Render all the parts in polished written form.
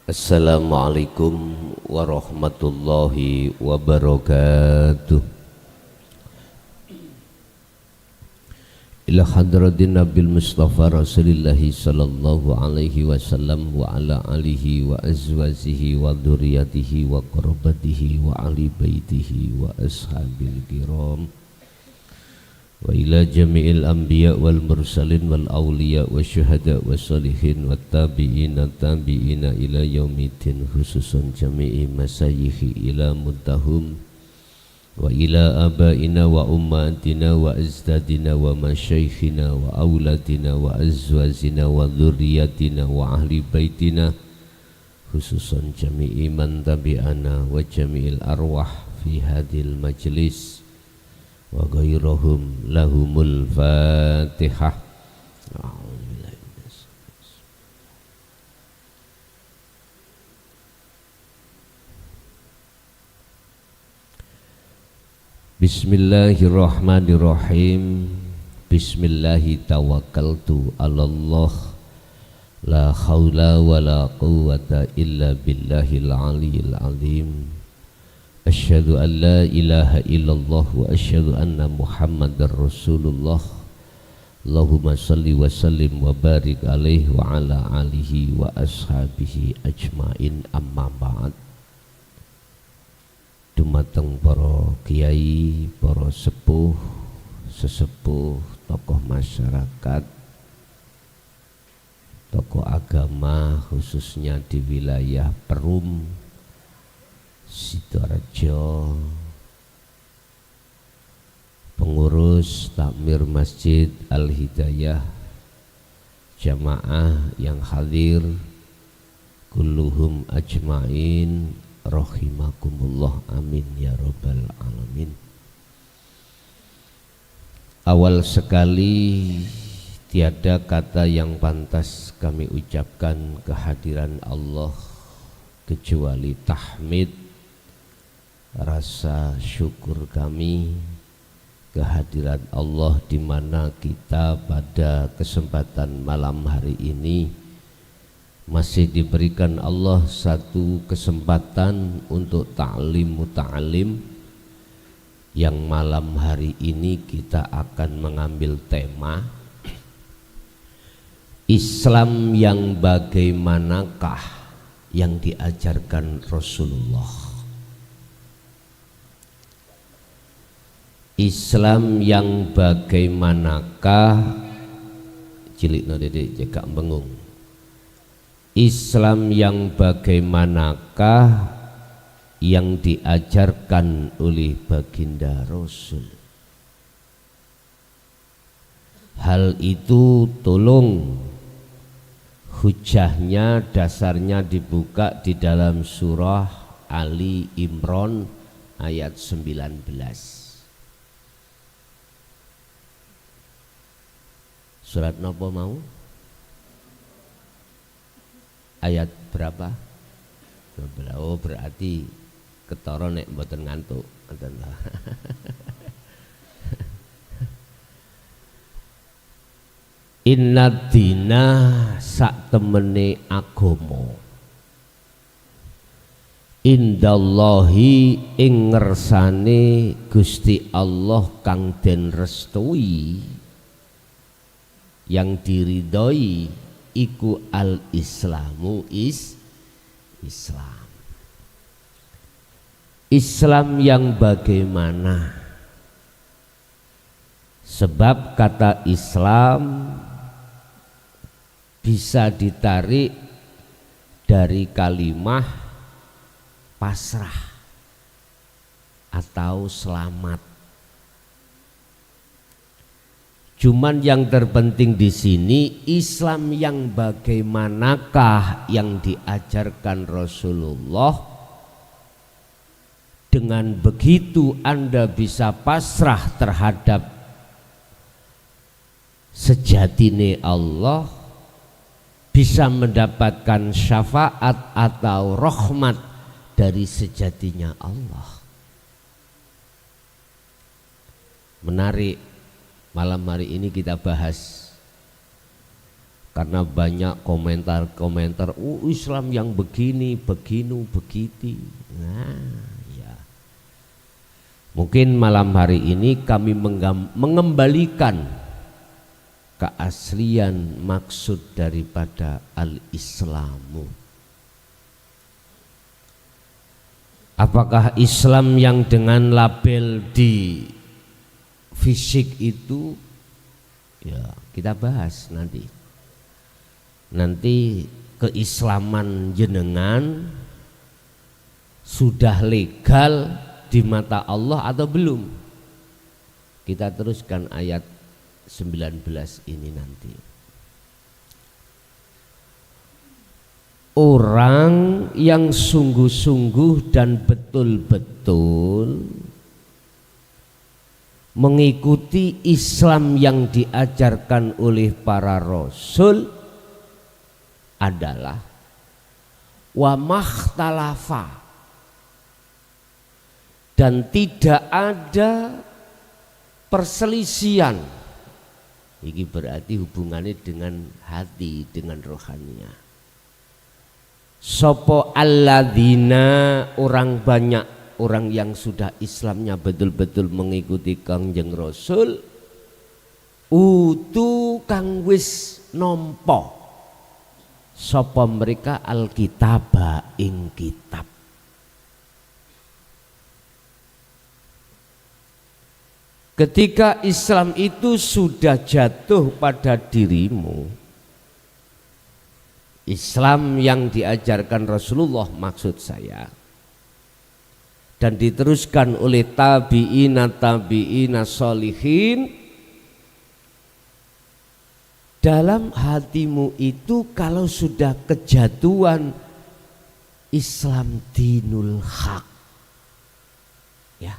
Assalamualaikum warahmatullahi wabarakatuh. Ila hadratin Nabil Mustafa Rasulillahi sallallahu alaihi wasallam wa ala alihi wa azwajihi wa dzurriyyatihi wa qurabatihi wa ahli baitihi wa ashabil kiram wa ila jami'il anbiya wal mursalin wal awliya wa syuhada wa salihin wa tabi'ina ila yaumiddin, khususun jami'i masayikhi ila muntahum wa ila abaina wa ummatina wa azdadina wa masyaikhina wa auladina wa azwajina wa dzurriyyatina wa ahli baitina, khususun jami'i man tabi'ana wa jami'il arwah fi hadhil majlis wa ghairahum lahumul fatihah. Bismillahirrahmanirrahim. Bismillahi tawakkaltu 'alallah, la haula wala quwwata illa billahil aliyyil azim. Asyhadu an la ilaha illallah wa asyhadu anna Muhammadar Rasulullah. Allahumma salli wa sallim wa barik alaihi wa ala alihi wa ashabihi ajmain, amma ba'd. Dumateng para kiai, para sepuh, sesepuh, tokoh masyarakat, tokoh agama khususnya di wilayah Perum, Sidoarjo, pengurus takmir Masjid Al-Hidayah, jamaah yang hadir, kulluhum ajmain rahimakumullah, amin ya rabbal alamin. Awal sekali tiada kata yang pantas kami ucapkan kehadiran Allah kecuali tahmid, rasa syukur kami kehadiran Allah, di mana kita pada kesempatan malam hari ini masih diberikan Allah satu kesempatan untuk ta'lim muta'alim, yang malam hari ini kita akan mengambil tema Islam yang bagaimanakah yang diajarkan Rasulullah. Islam yang bagaimanakah, cilik no dede jeka bengung. Islam yang bagaimanakah yang diajarkan oleh baginda Rasul. Hal itu tolong hujahnya, dasarnya dibuka di dalam surah Ali Imran ayat 19. Surat nopo mau? Ayat berapa? 12. Oh, berarti ketara nek mboten ngantuk. Inna dina sak temene agama indallahi ing ngersane Gusti Allah kang den restui, yang diridhoi iku al-islamu Islam. Islam yang bagaimana? Sebab kata Islam bisa ditarik dari kalimat pasrah atau selamat. Cuman yang terpenting di sini Islam yang bagaimanakah yang diajarkan Rasulullah. Dengan begitu Anda bisa pasrah terhadap sejatine Allah, bisa mendapatkan syafaat atau rahmat dari sejatinya Allah. Menarik, malam hari ini kita bahas karena banyak komentar-komentar, Islam yang begini, begitu. Nah, ya. Mungkin malam hari ini kami mengembalikan keaslian maksud daripada al-Islamu. Apakah Islam yang dengan label di fisik itu, ya kita bahas nanti. Nanti keislaman jenengan sudah legal di mata Allah atau belum? Kita teruskan ayat 19 ini nanti. Orang yang sungguh-sungguh dan betul-betul mengikuti Islam yang diajarkan oleh para rasul adalah wa makhtalafa, dan tidak ada perselisihan. Ini berarti hubungannya dengan hati, dengan rohaninya. Sopo alladzina, orang banyak, orang yang sudah Islamnya betul-betul mengikuti Kangjeng Rasul, utu kang wis nompo sopo mereka alkitaba ing kitab. Ketika Islam itu sudah jatuh pada dirimu, Islam yang diajarkan Rasulullah maksud saya, dan diteruskan oleh tabi'ina sholihin, dalam hatimu itu kalau sudah kejatuhan Islam dinul haq, ya,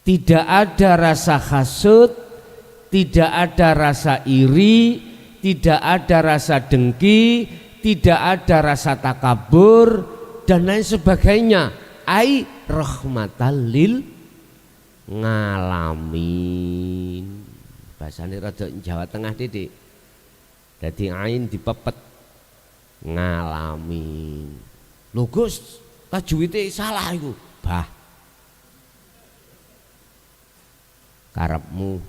tidak ada rasa hasud, tidak ada rasa iri, tidak ada rasa dengki, tidak ada rasa takabur dan lain sebagainya. Ai rahmatan lil ngalamin. Bahasane rada Jawa Tengah Didik. Dadi ain dipepet ngalamin. Lho Gus, tajwide salah iku. Bah. Karepmu.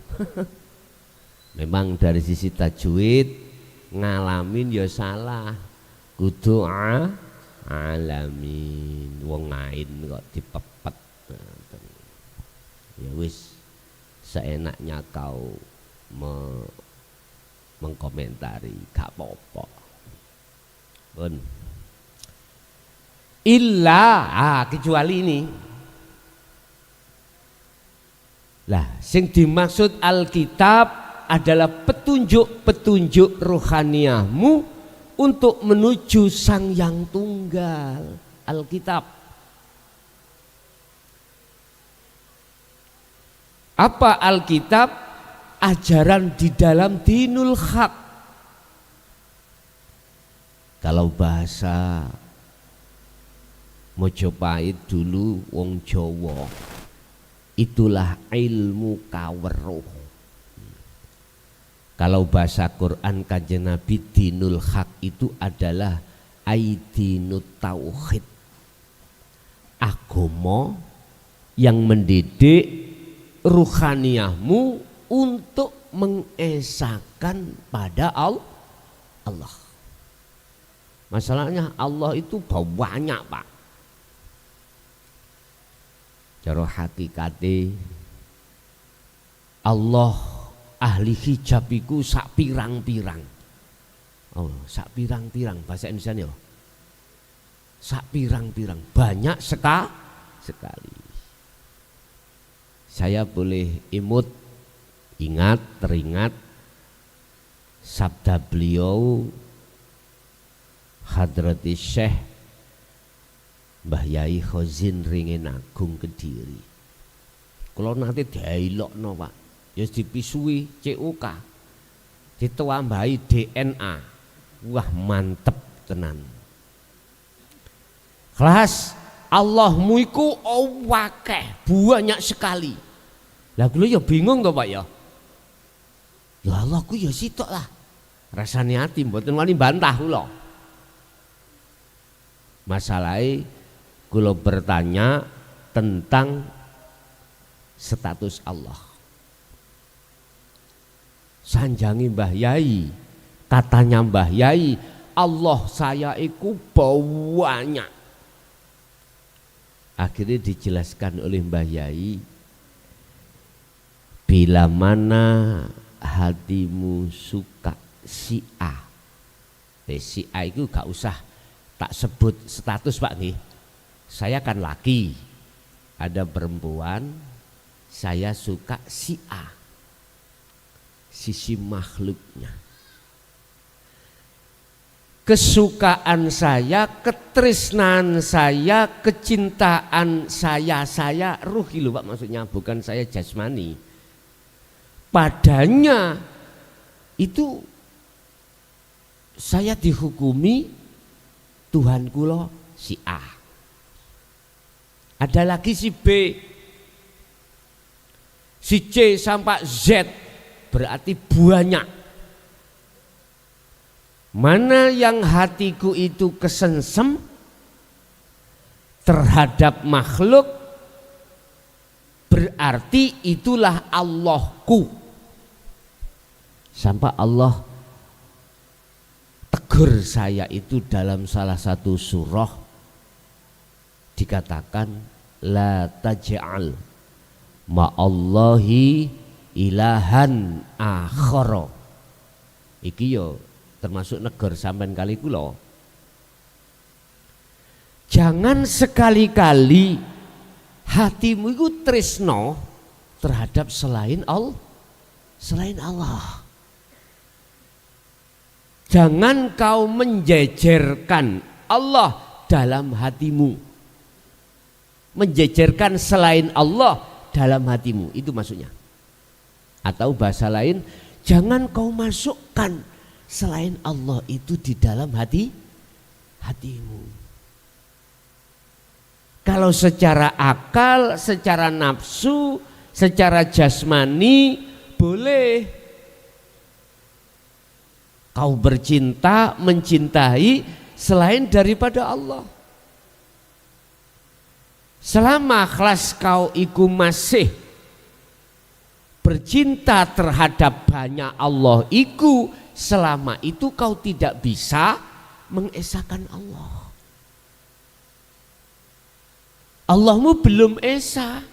Memang dari sisi tajwid ngalamin ya salah, kudu alamin, wong ngain kok dipepet. Ya wis, seenaknya kau mengkomentari, gak apa-apa. Pun illa, kecuali ini. Lah, sing dimaksud Alkitab adalah petunjuk-petunjuk rohaniahmu untuk menuju Sang Yang Tunggal, Alkitab. Apa Alkitab? Ajaran di dalam dinul haq. Kalau bahasa Mojopahit dulu wong Jawa, itulah ilmu kaweruh. Kalau bahasa Quran Kanjeng Nabi, dinul haq itu adalah aidinut tauhid, agama yang mendidik ruhaniyahmu untuk mengesahkan pada Allah. Masalahnya Allah itu banyak Pak. Cara hakikate Allah ahli hijab iku sak pirang-pirang. Oh, sak pirang-pirang bahasa Indonesia ya. Sak pirang-pirang, banyak sekali. Saya boleh teringat sabda beliau Hadrati Syekh Mbah Yai Khozin Ringin Agung Kediri. Kalau nanti diailokno Pak, ya dipisui CUK, ditambahi DNA, wah mantep tenan. Kelas Allahmu iku wakeh, banyak sekali. Lah kula ya bingung to Pak ya. Ya Allahku ya sitok lah. Rasane ati mboten wani bantah kula. Masalahe kula bertanya tentang status Allah. Sanjangi Mbah Yai, katanya Mbah Yai, Allah saya iku banyak. Akhirnya dijelaskan oleh Mbah Yai, bila mana hatimu suka si A, si A itu gak usah tak sebut status Pak nih. Saya kan laki, ada perempuan, saya suka si A, sisi makhluknya. Kesukaan saya, ketresnaan saya, kecintaan saya ruhi loh Pak, maksudnya bukan saya jasmani. Padanya itu saya dihukumi Tuhan kula si A. Ada lagi si B, si C sampai Z, berarti banyak. Mana yang hatiku itu kesensem terhadap makhluk, berarti itulah Allahku. Sampai Allah tegur saya itu dalam salah satu surah, dikatakan la taj'al ma'allahi ilahan akhara. Iki yo termasuk negur sampean kali kula. Jangan sekali-kali hatimu itu tresno terhadap selain Allah. Jangan kau menjejerkan Allah dalam hatimu. Menjejerkan selain Allah dalam hatimu, itu maksudnya. Atau bahasa lain, jangan kau masukkan selain Allah itu di dalam hatimu. Kalau secara akal, secara nafsu, secara jasmani boleh kau bercinta, mencintai selain daripada Allah. Selama kelas kau iku masih bercinta terhadap banyak Allah iku, selama itu kau tidak bisa mengesahkan Allah. Allahmu belum esa.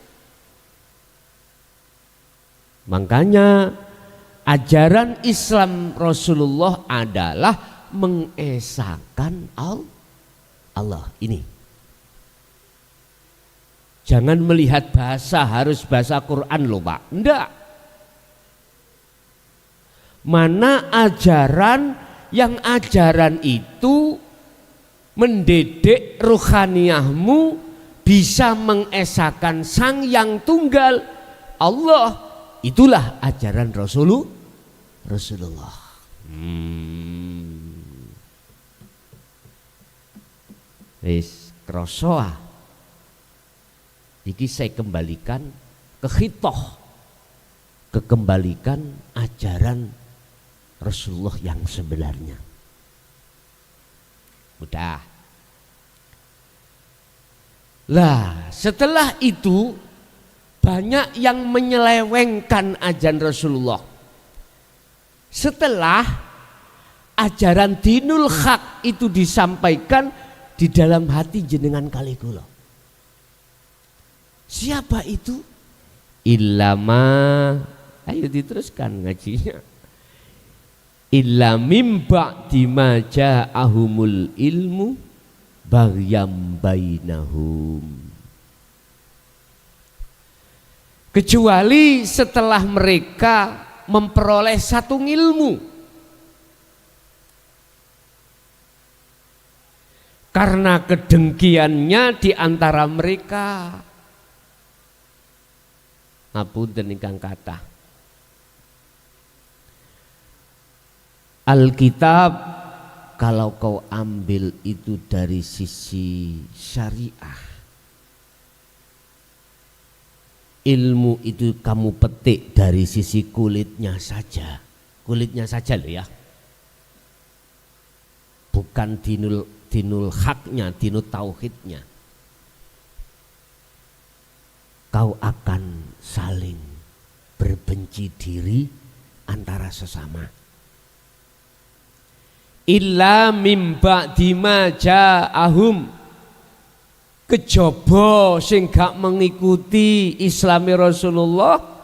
Makanya ajaran Islam Rasulullah adalah mengesahkan Allah. Ini jangan melihat bahasa harus bahasa Quran loh Pak. Enggak. Mana ajaran yang ajaran itu mendidik ruhaniyahmu bisa mengesahkan Sang Yang Tunggal Allah, itulah ajaran Rasulullah. Wis kroso iki saya kembalikan ke khitoh, kekembalikan ajaran Rasulullah yang sebenarnya. Udah. Lah, setelah itu banyak yang menyelewengkan ajaran Rasulullah. Setelah ajaran dinul haq itu disampaikan di dalam hati jenengan kali kula. Siapa itu? Illama, ayo diteruskan ngajinya. Illa mim ba'di ma ja'ahumul ilmu baghyam bainahum. Kecuali setelah mereka memperoleh satu ilmu, karena kedengkiannya di antara mereka. Ngapunten ingkang kathah. Alkitab kalau kau ambil itu dari sisi syariah, ilmu itu kamu petik dari sisi kulitnya saja loh ya. bukan dinul haknya, dinul tauhidnya. Kau akan saling berbenci diri antara sesama. Illa mim ba'di ma ja'ahum, kejaba sing gak mengikuti Islami Rasulullah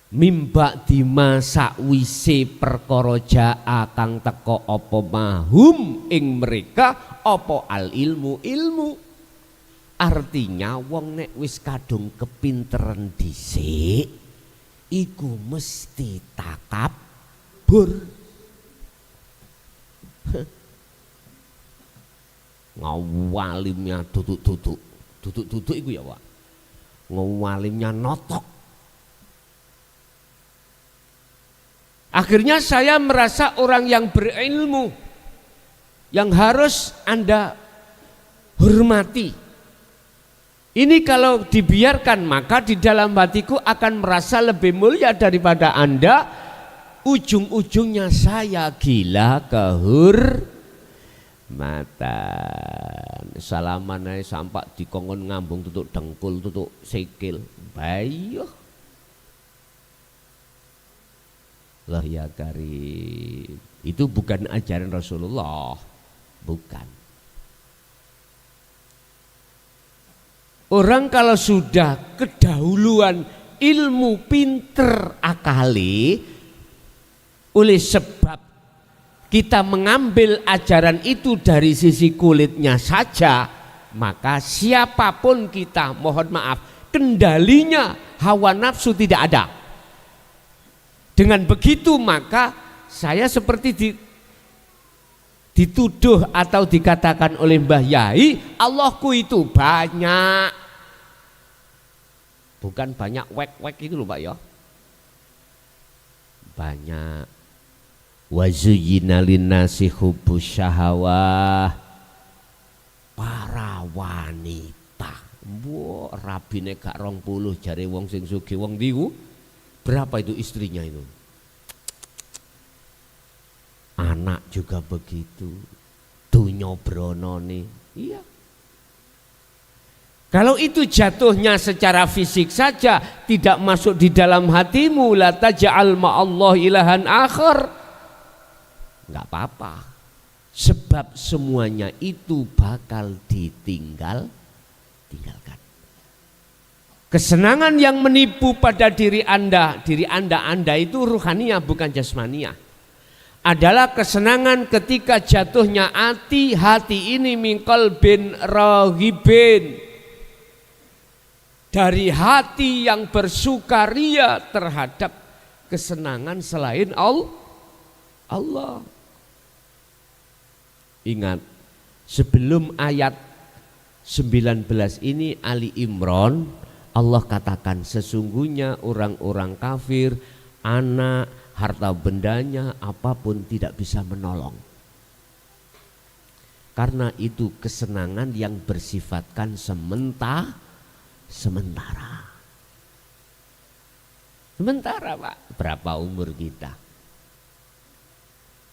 mim ba'di ma sakwise perkara ja'a kang teka apa mahum ing mereka apa al ilmu. Artinya wong nek wis kadung kepinteran dhisik iku mesti takabur. Ngawalimnya tutuk iku ya Pak. Ngawalimnya notok. Akhirnya saya merasa orang yang berilmu yang harus Anda hormati. Ini kalau dibiarkan maka di dalam hatiku akan merasa lebih mulia daripada Anda. Ujung-ujungnya saya gila kehormatan. Salaman ae sampak dikongkon ngambung tutuk dengkul tutuk sikil. Bayo. Allah ya karim. Itu bukan ajaran Rasulullah. Bukan. Orang kalau sudah kedahuluan ilmu pinter akali, oleh sebab kita mengambil ajaran itu dari sisi kulitnya saja, maka siapapun kita, mohon maaf, kendalinya hawa nafsu tidak ada. Dengan begitu maka saya seperti dituduh atau dikatakan oleh Mbah Yai, Allahku itu banyak. Bukan banyak wek-wek itu loh Pak ya. Banyak. Wa zuyyina linnasi hubbus syahawah. Para wanita. Wah, rabine gak 20 jare wong sing sugih wong niku. Berapa itu istrinya itu? Anak juga begitu, dunya bronone. Iya. Kalau itu jatuhnya secara fisik saja, tidak masuk di dalam hatimu, la taj'al ma'allah ilahan akhar, enggak apa-apa. Sebab semuanya itu bakal tinggalkan. Kesenangan yang menipu pada diri Anda itu ruhaniyah bukan jasmaniyah. Adalah kesenangan ketika jatuhnya hati ini min qalbin raghibin, dari hati yang bersukaria terhadap kesenangan selain Allah. Ingat, sebelum ayat 19 ini Ali Imran, Allah katakan sesungguhnya orang-orang kafir, anak, harta bendanya, apapun tidak bisa menolong. Karena itu kesenangan yang bersifatkan sementara. Sementara Pak. Berapa umur kita?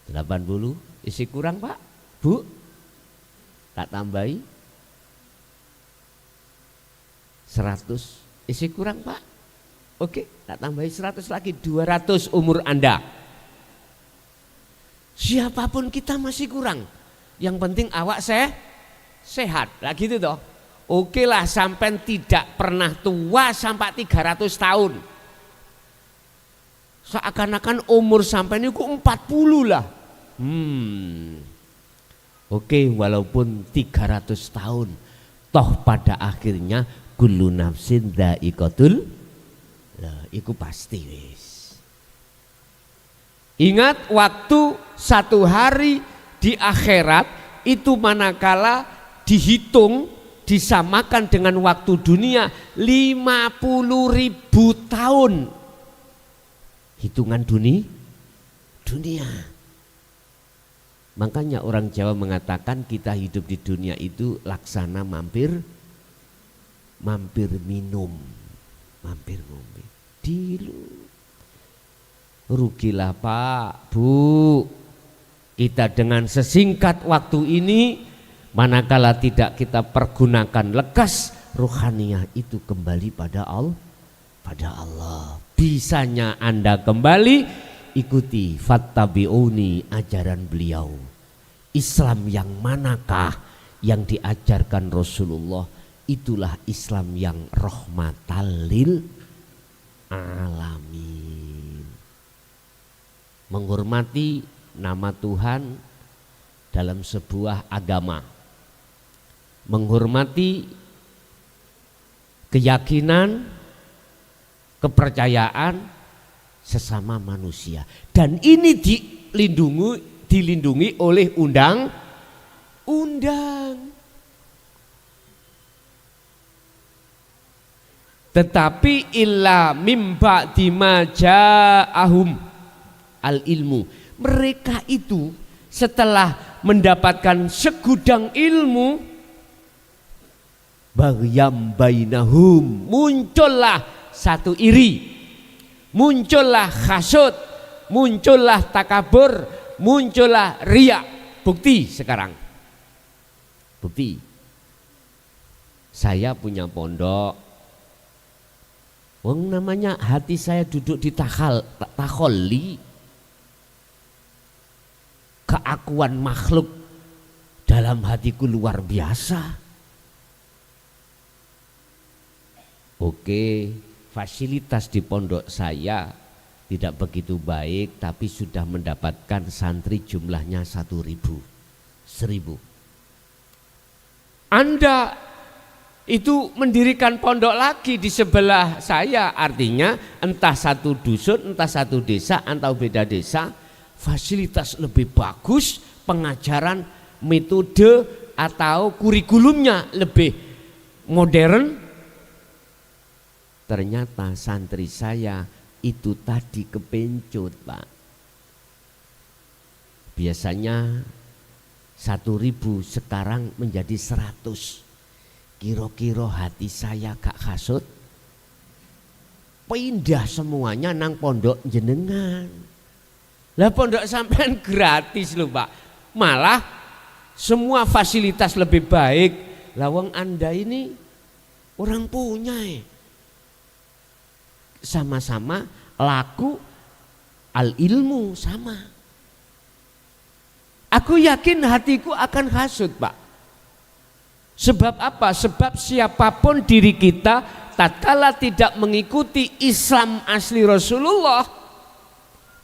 80? Isi kurang Pak? Bu? Tak tambahi? 100? Isi kurang Pak? Oke, tak tambahi 100 lagi, 200 umur Anda. Siapapun kita masih kurang. Yang penting awak sehat. Lah gitu toh. Oke lah sampai tidak pernah tua sampai 300 tahun. Seakan-akan umur sampai ini kok 40 lah. Oke, walaupun 300 tahun, toh pada akhirnya kullu nafsin dha'iqatul. Lah, itu pasti wis. Ingat waktu satu hari di akhirat itu manakala dihitung disamakan dengan waktu dunia 50.000 tahun. Hitungan dunia. Makanya orang Jawa mengatakan kita hidup di dunia itu laksana mampir minum, mampir ngombe. Dilu. Rugilah Pak, Bu. Kita dengan sesingkat waktu ini, manakala tidak kita pergunakan lekas, ruhaniyah itu kembali pada Allah. Bisanya Anda kembali, ikuti fattabi'uni, ajaran beliau. Islam yang manakah yang diajarkan Rasulullah? Itulah Islam yang rahmatan lil alamin. Menghormati nama Tuhan dalam sebuah agama, menghormati keyakinan, kepercayaan sesama manusia, dan ini dilindungi oleh undang-undang. Tetapi illa mimba dimaja'ahum al ilmu, mereka itu setelah mendapatkan segudang ilmu, bagyam bainahum, muncullah satu iri, muncullah hasud, muncullah takabur, muncullah riya. Bukti sekarang, bukti saya punya pondok, wong namanya hati saya duduk di takholli, keakuan makhluk dalam hatiku luar biasa. Oke, fasilitas di pondok saya tidak begitu baik, tapi sudah mendapatkan santri jumlahnya 1.000. Anda itu mendirikan pondok lagi di sebelah saya, artinya entah satu dusun, entah satu desa, atau beda desa, fasilitas lebih bagus, pengajaran, metode atau kurikulumnya lebih modern. Ternyata santri saya itu tadi kepencut, Pak. Biasanya 1.000 sekarang menjadi 100. Kira-kira hati saya gak hasut, pindah semuanya nang pondok jenengan. Lah pondok sampean gratis loh, Pak. Malah semua fasilitas lebih baik. Lawang Anda ini orang punya sama-sama laku al ilmu sama. Aku yakin hatiku akan hasut, Pak. Sebab apa? Sebab siapapun diri kita tatkala tidak mengikuti Islam asli Rasulullah,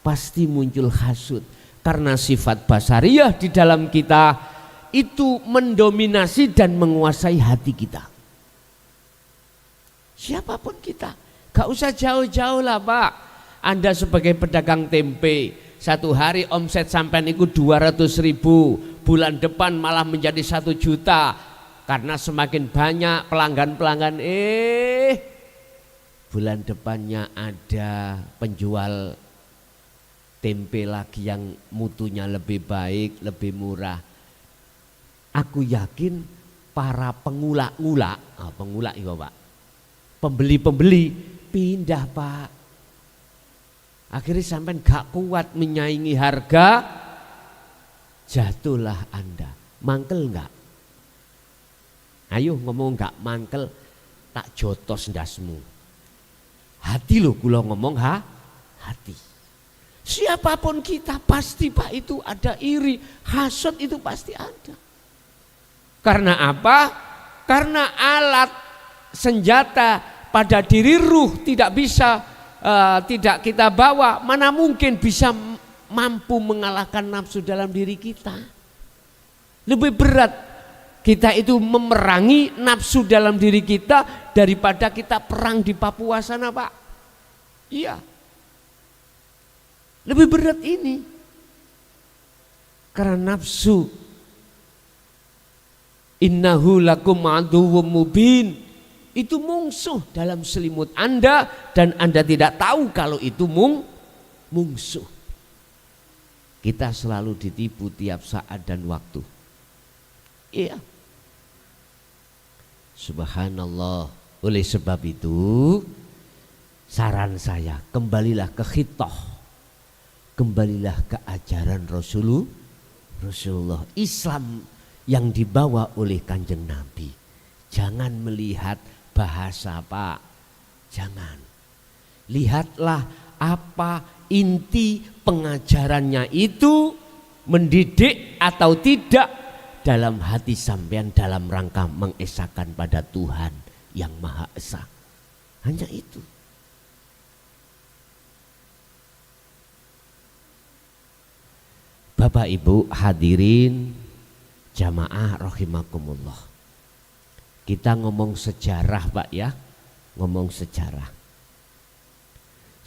pasti muncul hasud. Karena sifat basariyah di dalam kita itu mendominasi dan menguasai hati kita. Siapapun kita, gak usah jauh-jauh lah, Pak. Anda sebagai pedagang tempe, satu hari omset sampean itu 200.000, bulan depan malah menjadi 1 juta. Karena semakin banyak pelanggan-pelanggan, bulan depannya ada penjual tempe lagi yang mutunya lebih baik, lebih murah. Aku yakin para pengulak-ngulak, pengulak itu, Pak, pembeli-pembeli pindah, Pak. Akhirnya sampai gak kuat menyaingi harga, jatuhlah Anda. Mangkel enggak? Ayo ngomong gak mangkel, tak jotos ndasmu. Hati loh kula ngomong hati. Siapapun kita pasti, Pak, itu ada iri, hasad itu pasti ada. Karena apa? Karena alat senjata pada diri ruh tidak bisa tidak kita bawa. Mana mungkin bisa mampu mengalahkan nafsu dalam diri kita. Lebih berat kita itu memerangi nafsu dalam diri kita daripada kita perang di Papua sana, Pak. Iya. Lebih berat ini. Karena nafsu, innahu lakum aduwwum mubin, itu musuh dalam selimut Anda dan Anda tidak tahu kalau itu musuh. Kita selalu ditipu tiap saat dan waktu. Iya. Subhanallah. Oleh sebab itu saran saya, kembalilah ke khitoh, kembalilah ke ajaran Rasulullah, Islam yang dibawa oleh Kanjeng Nabi. Jangan melihat bahasa Pak, jangan. Lihatlah apa inti pengajarannya itu, mendidik atau tidak dalam hati sampean dalam rangka mengesahkan pada Tuhan yang Maha Esa. Hanya itu. Bapak Ibu hadirin jamaah rahimakumullah. Kita ngomong sejarah Pak ya, ngomong sejarah.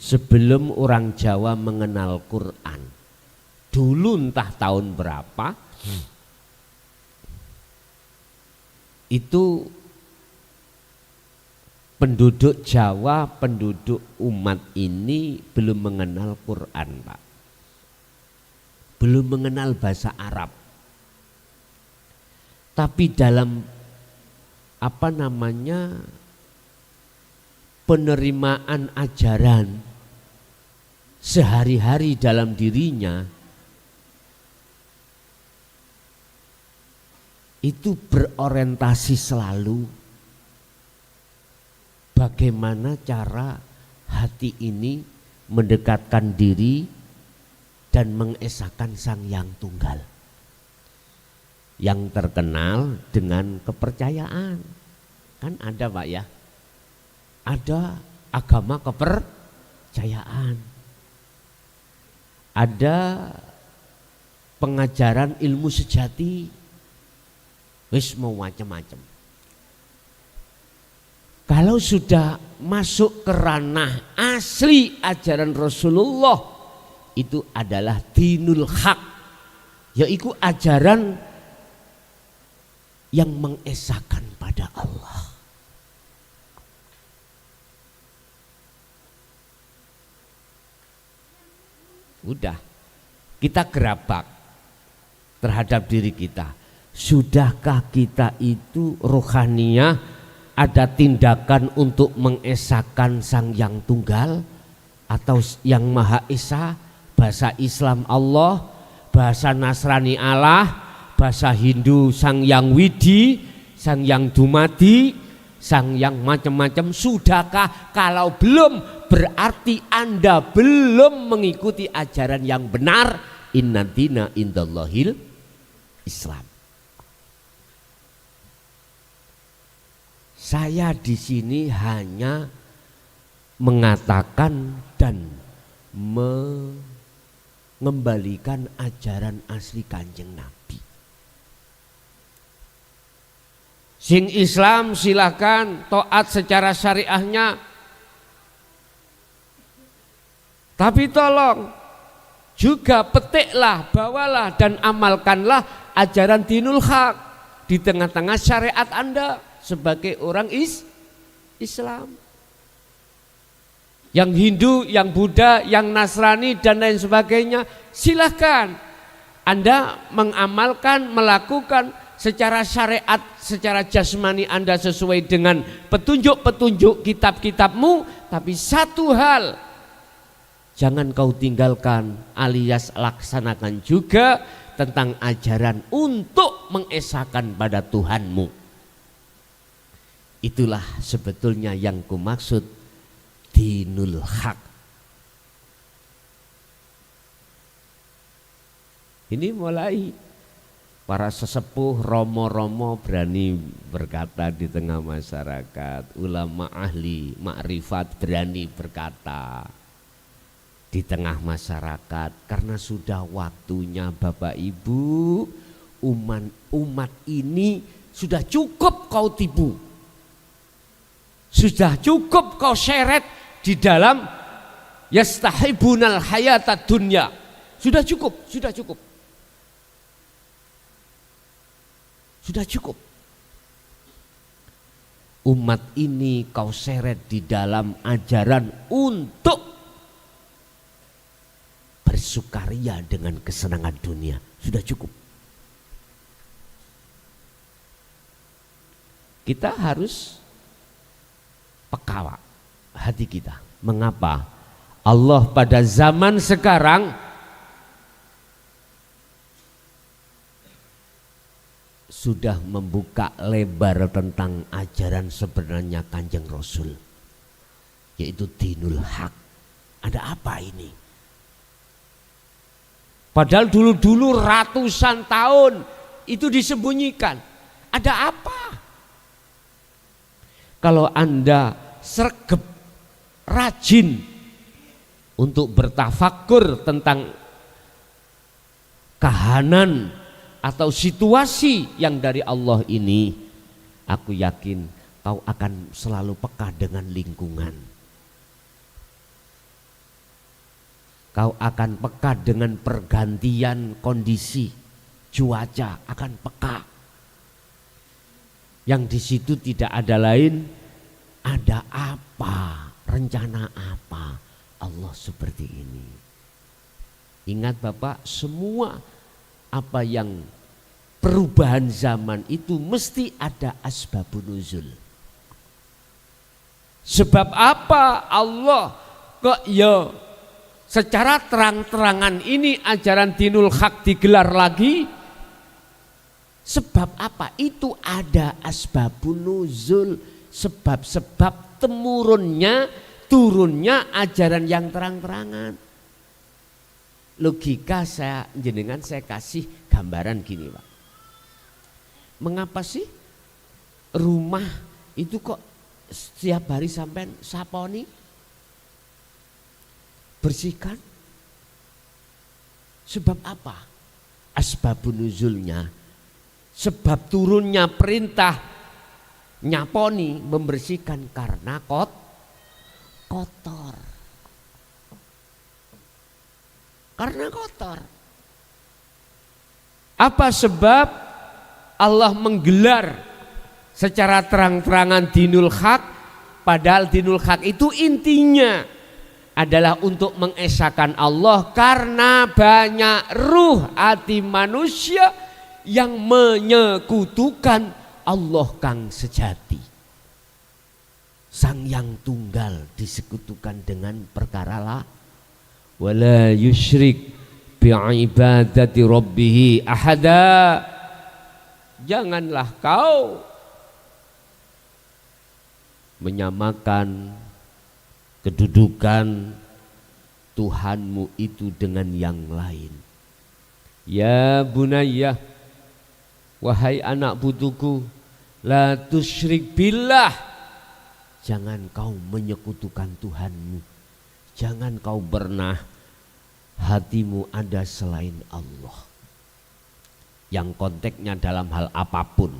Sebelum orang Jawa mengenal Quran, dulu entah tahun berapa, itu penduduk Jawa, penduduk umat ini belum mengenal Quran Pak. Belum mengenal bahasa Arab. Tapi dalam penerimaan ajaran sehari-hari dalam dirinya itu berorientasi selalu bagaimana cara hati ini mendekatkan diri dan mengesahkan Sang Yang Tunggal yang terkenal dengan kepercayaan. Kan ada Pak ya, ada agama kepercayaan, ada pengajaran ilmu sejati, wis mau macam-macam. Kalau sudah masuk ke ranah asli ajaran Rasulullah, itu adalah dinul haq, yaitu ajaran yang mengesahkan pada Allah. Udah, kita gerabak terhadap diri kita. Sudahkah kita itu rohaniah, ada tindakan untuk mengesahkan Sang Yang Tunggal atau Yang Maha Esa? Bahasa Islam Allah, bahasa Nasrani Allah, bahasa Hindu Sang Yang Widi, Sang Yang Dumadi, Sang Yang macam-macam. Sudahkah? Kalau belum, berarti Anda belum mengikuti ajaran yang benar. Inna dina indallahil Islam. Saya di sini hanya mengatakan dan mengembalikan ajaran asli Kanjeng Nabi. Sing Islam silakan taat secara syariahnya, tapi tolong juga petiklah, bawalah dan amalkanlah ajaran dinul haq di tengah-tengah syariat Anda sebagai orang Islam. Yang Hindu, yang Buddha, yang Nasrani dan lain sebagainya, silahkan Anda mengamalkan, melakukan secara syariat, secara jasmani Anda sesuai dengan petunjuk-petunjuk kitab-kitabmu. Tapi satu hal jangan kau tinggalkan alias laksanakan juga tentang ajaran untuk mengesahkan pada Tuhanmu. Itulah sebetulnya yang kumaksud dinul haq. Ini mulai para sesepuh romo-romo berani berkata di tengah masyarakat, ulama ahli makrifat berani berkata di tengah masyarakat, karena sudah waktunya Bapak Ibu, umat ini sudah cukup kau tipu, sudah cukup kau seret di dalam yastahibunal hayatad dunya. Sudah cukup, sudah cukup. Sudah cukup. Umat ini kau seret di dalam ajaran untuk bersukaria dengan kesenangan dunia. Sudah cukup. Kita harus peka hati kita. Mengapa Allah pada zaman sekarang sudah membuka lebar tentang ajaran sebenarnya Kanjeng Rasul, yaitu dinul haq. Ada apa ini? Padahal dulu-dulu ratusan tahun itu disembunyikan. Ada apa? Kalau Anda sregep, rajin untuk bertafakur tentang kahanan atau situasi yang dari Allah ini, aku yakin kau akan selalu peka dengan lingkungan. Kau akan peka dengan pergantian kondisi cuaca, akan peka. Yang di situ tidak ada lain, ada apa, rencana apa Allah seperti ini. Ingat Bapak, semua apa yang perubahan zaman itu mesti ada asbabun nuzul. Sebab apa Allah kok ya secara terang-terangan ini ajaran dinul haq digelar lagi? Sebab apa? Itu ada asbabun nuzul, sebab-sebab turunnya ajaran yang terang-terangan. Logika saya kasih gambaran gini Pak. Mengapa sih rumah itu kok setiap hari sampai saponi, bersihkan? Sebab apa? Asbabun nuzulnya, sebab turunnya perintah nyaponi, membersihkan karena kotor. Karena kotor. Apa sebab Allah menggelar secara terang-terangan dinul haq, padahal dinul haq itu intinya adalah untuk mengesahkan Allah, karena banyak ruh hati manusia yang menyekutukan Allah kang sejati. Sang yang tunggal disekutukan dengan perkara la wala yusyrik bi'ibadati rabbih ahada. Janganlah kau menyamakan kedudukan Tuhanmu itu dengan yang lain. Ya bunayya, wahai anak putuku, la tusyrik billah. Jangan kau menyekutukan Tuhanmu. Jangan kau pernah hatimu ada selain Allah. Yang konteksnya dalam hal apapun,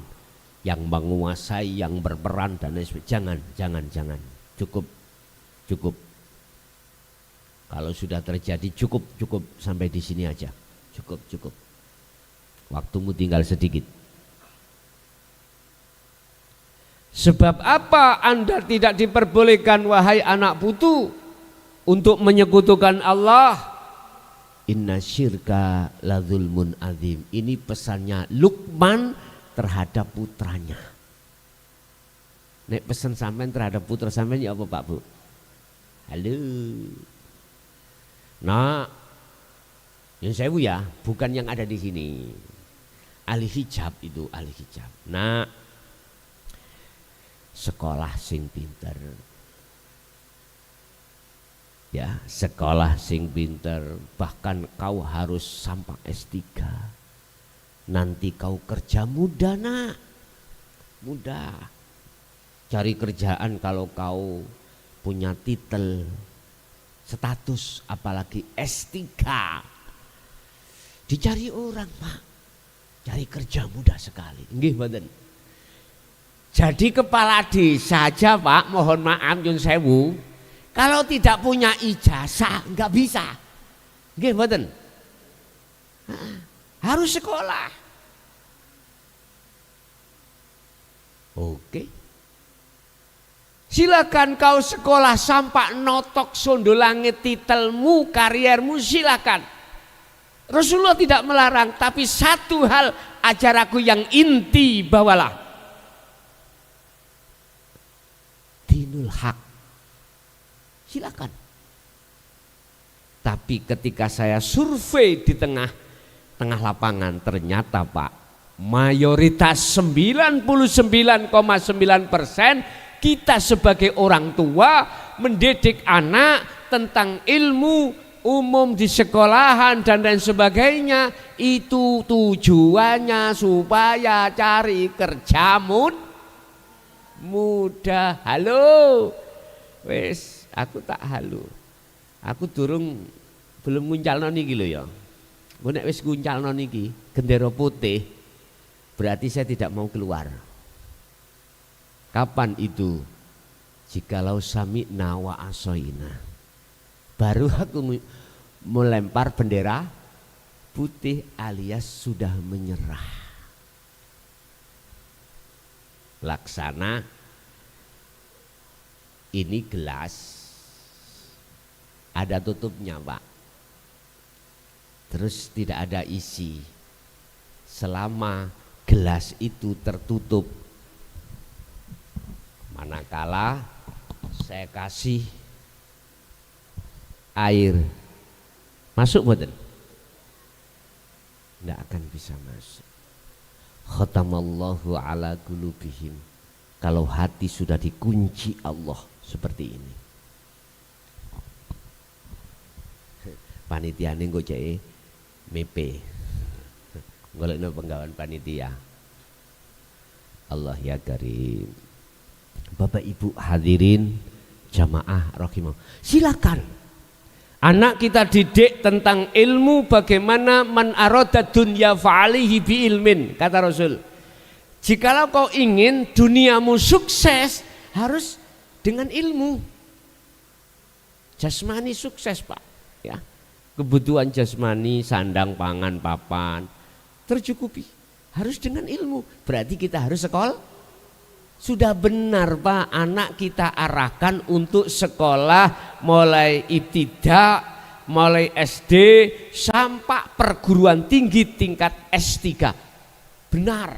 yang menguasai, yang berperan dan lain sebagainya. Jangan. Cukup. Kalau sudah terjadi cukup sampai di sini aja. Cukup. Waktumu tinggal sedikit. Sebab apa Anda tidak diperbolehkan wahai anak putu untuk menyekutukan Allah? Inna syirka la zulmun azim. Ini pesannya Luqman terhadap putranya. Nek pesan sampean terhadap putra sampean ya apa Pak Bu? Halo. Nah, yang saya ya, bukan yang ada di sini. Ahli hijab itu ahli hijab. Nah, sekolah sing pinter. Ya, sekolah sing pinter, bahkan kau harus sampai S3. Nanti kau kerja mudah nak. Mudah. Cari kerjaan kalau kau punya titel, status, apalagi S3. Dicari orang Pak. Cari kerja mudah sekali. Nggih mboten. Jadi kepala desa saja Pak, mohon maaf nyun sewu, kalau tidak punya ijazah nggak bisa. Nggih mboten. Harus sekolah. Oke. Silakan kau sekolah sampai notok sondo langit titelmu, kariermu, silakan. Rasulullah tidak melarang, tapi satu hal ajar aku yang inti bawalah. Dinul haq. Silakan. Tapi ketika saya survei di tengah lapangan, ternyata Pak, mayoritas 99,9% kita sebagai orang tua mendidik anak tentang ilmu umum di sekolahan dan lain sebagainya, itu tujuannya supaya cari kerja mudah. Halo, wes aku tak halo, aku belum nguncalno niki lho ya. Nek wis nguncalno niki gendera putih, berarti saya tidak mau keluar. Kapan itu? Jikalau sami'na wa asoina, baru aku melempar bendera putih alias sudah menyerah. Laksana ini gelas ada tutupnya Pak, terus tidak ada isi. Selama gelas itu tertutup, manakala saya kasih air, masuk mboten? Tidak akan bisa masuk. Khatamallahu ala qulubihim. Kalau hati sudah dikunci Allah seperti ini. Panitia ini ngocek mepe, golekno penggawean panitia. Allah ya karim. Bapak Ibu hadirin jamaah rahimah, silakan anak kita didik tentang ilmu. Bagaimana man arada dunya fa'alihi bi ilmin, kata Rasul. Jikalau kau ingin duniamu sukses, harus dengan ilmu. Jasmani sukses Pak, ya. Kebutuhan jasmani, sandang, pangan, papan tercukupi, harus dengan ilmu. Berarti kita harus sekolah. Sudah benar Pak, anak kita arahkan untuk sekolah mulai ibtidak, mulai SD sampai perguruan tinggi tingkat S3. Benar.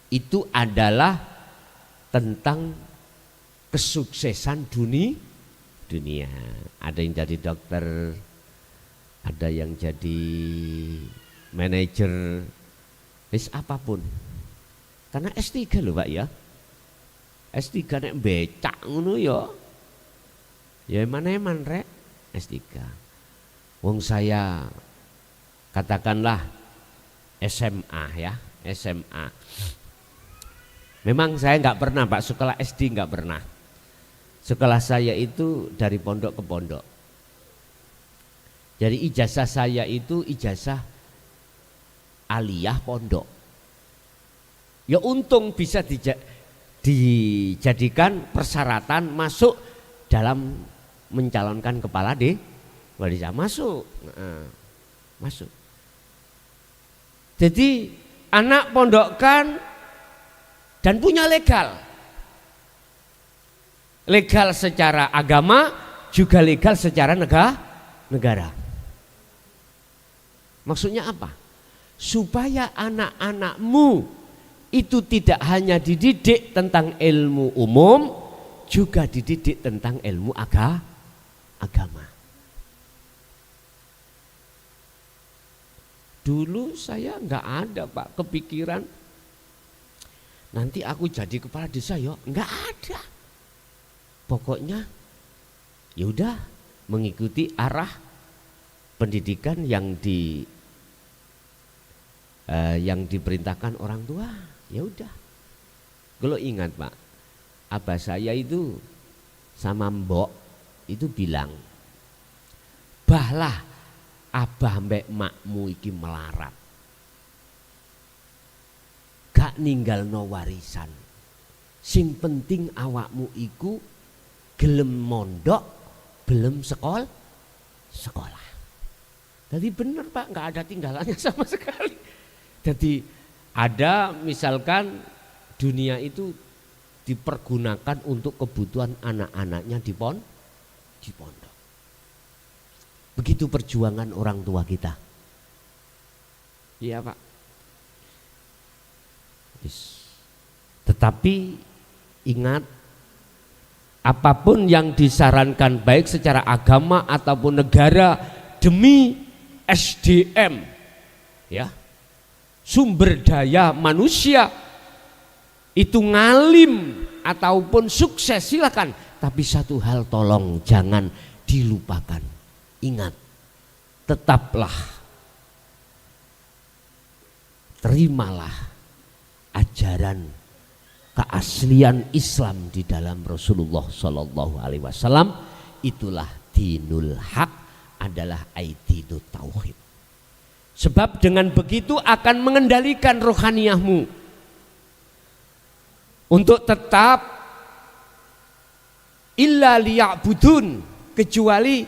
Itu adalah tentang kesuksesan dunia. Ada yang jadi dokter, ada yang jadi manajer, apapun. Karena S3 loh Pak ya. S3 nek becak ngono ya. Ya eman-eman rek S3. Wong saya katakanlah SMA ya, SMA. Memang saya nggak pernah Pak sekolah SD, nggak pernah. Sekolah saya itu dari pondok ke pondok. Jadi ijazah saya itu ijazah aliyah pondok. Ya untung bisa dijadikan persyaratan masuk dalam mencalonkan kepala desa. Masuk. Masuk. Jadi anak pondokkan dan punya legal. Legal secara agama, juga legal secara negara. Maksudnya apa? Supaya anak-anakmu itu tidak hanya dididik tentang ilmu umum, juga dididik tentang ilmu agama. Dulu saya nggak ada Pak kepikiran nanti aku jadi kepala desa ya, nggak ada. Pokoknya ya udah mengikuti arah pendidikan yang diperintahkan orang tua. Ya udah. Kalau ingat Pak, abah saya itu sama mbok itu bilang, bahlah abah mbek makmu iki melarat, gak ninggalno warisan. Sing penting awakmu iku gelem mondok, belum sekolah. Jadi benar Pak, nggak ada tinggalannya sama sekali. Jadi ada misalkan dunia itu dipergunakan untuk kebutuhan anak-anaknya di pondok. Begitu perjuangan orang tua kita. Iya Pak. Tetapi ingat, apapun yang disarankan baik secara agama ataupun negara demi SDM, ya, sumber daya manusia itu ngalim ataupun sukses silakan, tapi satu hal tolong jangan dilupakan. Ingat, tetaplah terimalah ajaran keaslian Islam di dalam Rasulullah Shallallahu Alaihi Wasallam. Itulah dinul haq, adalah dinut tauhid. Sebab dengan begitu akan mengendalikan rohaniyahmu untuk tetap illa liya'budun, kecuali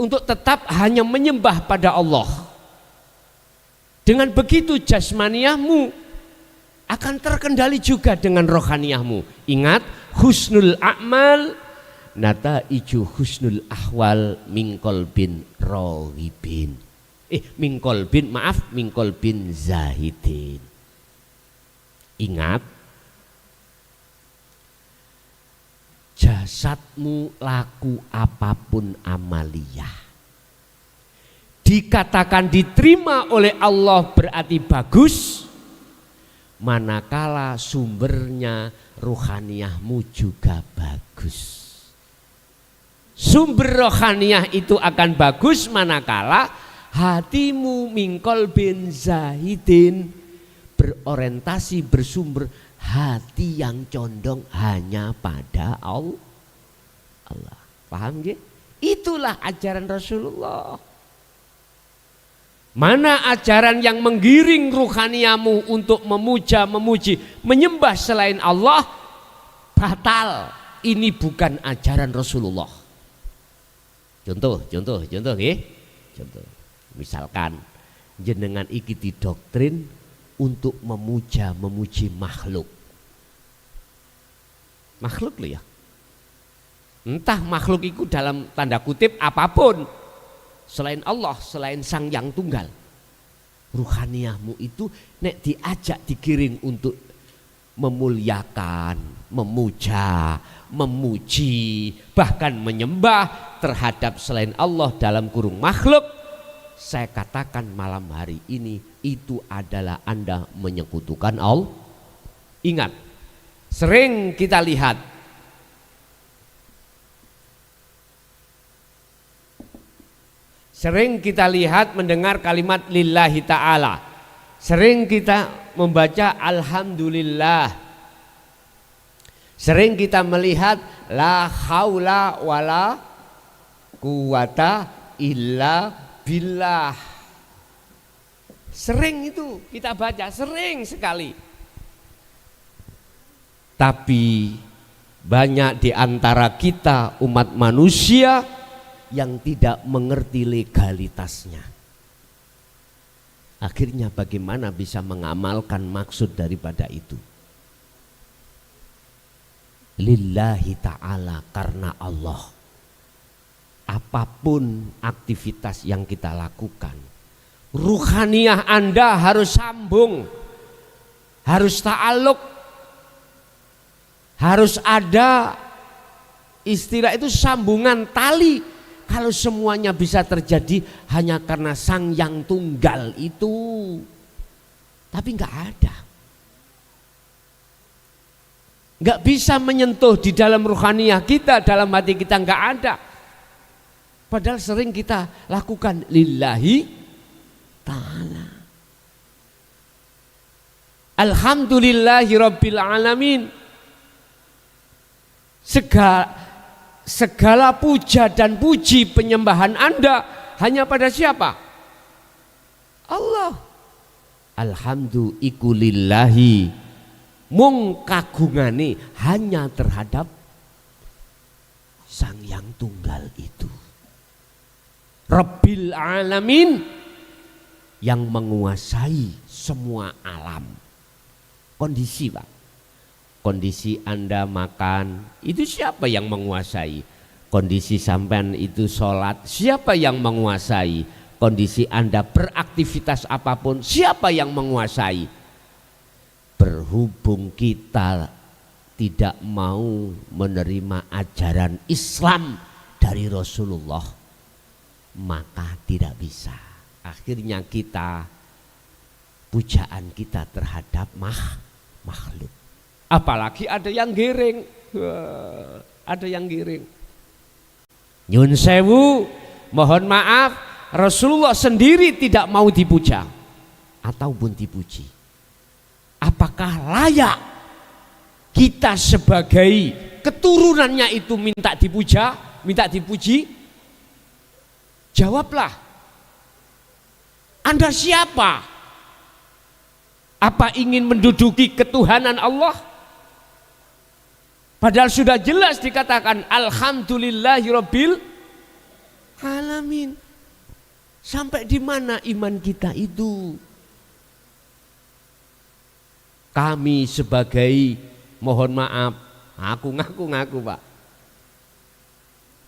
untuk tetap hanya menyembah pada Allah. Dengan begitu jasmaniyahmu akan terkendali juga dengan rohaniyahmu. Ingat, husnul a'mal nataiju husnul ahwal mingkol bin rohibin. Mingkol bin zahidin. Ingat, jasadmu laku apapun amaliyah dikatakan diterima oleh Allah berarti bagus, manakala sumbernya rohaniyahmu juga bagus. Sumber rohaniyah itu akan bagus manakala hatimu mingkol bin zahidin, berorientasi bersumber hati yang condong hanya pada Allah. Paham gak? Itulah ajaran Rasulullah. Mana ajaran yang menggiring ruhaniyamu untuk memuja, memuji, menyembah selain Allah, batal. Ini bukan ajaran Rasulullah. Contoh. Misalkan jenengan ikiti doktrin untuk memuja, memuji makhluk. Makhluk loh ya. Entah makhluk itu dalam tanda kutip apapun selain Allah, selain Sang Yang Tunggal. Ruhaniyahmu itu nek diajak digiring untuk memuliakan, memuja, memuji, bahkan menyembah terhadap selain Allah dalam kurung makhluk. Saya katakan malam hari ini itu adalah Anda menyekutukan Allah. Ingat, sering kita lihat mendengar kalimat lillahi ta'ala. Sering kita membaca alhamdulillah. Sering kita melihat la haula wala quwata illa billah. Sering itu kita baca, sering sekali. Tapi banyak di antara kita umat manusia yang tidak mengerti legalitasnya. Akhirnya bagaimana bisa mengamalkan maksud daripada itu? Lillahi ta'ala, karena Allah. Apapun aktivitas yang kita lakukan, ruhaniyah Anda harus sambung, harus ta'aluk, harus ada istilah itu sambungan tali. Kalau semuanya bisa terjadi hanya karena Sang Yang Tunggal itu, tapi nggak ada, nggak bisa menyentuh di dalam ruhaniyah kita, dalam hati kita nggak ada. Padahal sering kita lakukan lillahi ta'ala. Alhamdulillahi rabbil alamin. Segala puja dan puji penyembahan Anda hanya pada siapa? Allah. Alhamdu iku lillahi, mung kagungane hanya terhadap Sang Yang Tunggal itu. Rabbil alamin, yang menguasai semua alam. Kondisi Pak, kondisi Anda makan, itu siapa yang menguasai? Kondisi sampean itu sholat, siapa yang menguasai? Kondisi Anda beraktivitas apapun, siapa yang menguasai? Berhubung kita tidak mau menerima ajaran Islam dari Rasulullah, maka tidak bisa. Akhirnya kita pujaan kita terhadap makhluk. Apalagi ada yang giring. Ada yang giring. Nyun sewu, mohon maaf, Rasulullah sendiri tidak mau dipuja ataupun dipuji. Apakah layak kita sebagai keturunannya itu minta dipuja, minta dipuji? Jawablah. Anda siapa? Apa ingin menduduki ketuhanan Allah? Padahal sudah jelas dikatakan alhamdulillahirabbil alamin. Sampai di mana iman kita itu? Kami sebagai, mohon maaf, aku ngaku Pak,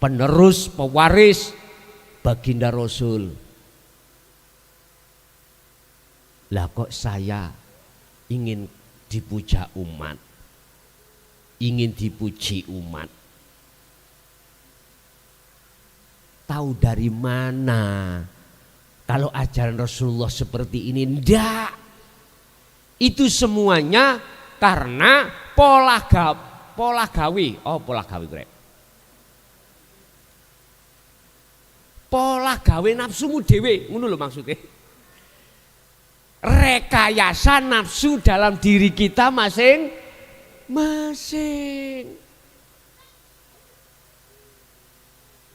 penerus, pewaris baginda Rasul. Lah kok saya ingin dipuja umat, ingin dipuji umat. Tahu dari mana kalau ajaran Rasulullah seperti ini? Ndak. Itu semuanya karena pola gawe. Oh, pola gawe Greg. Pola gawe nafsumu dewe, ngono lho maksudnya. Rekayasa nafsu dalam diri kita masing-masing.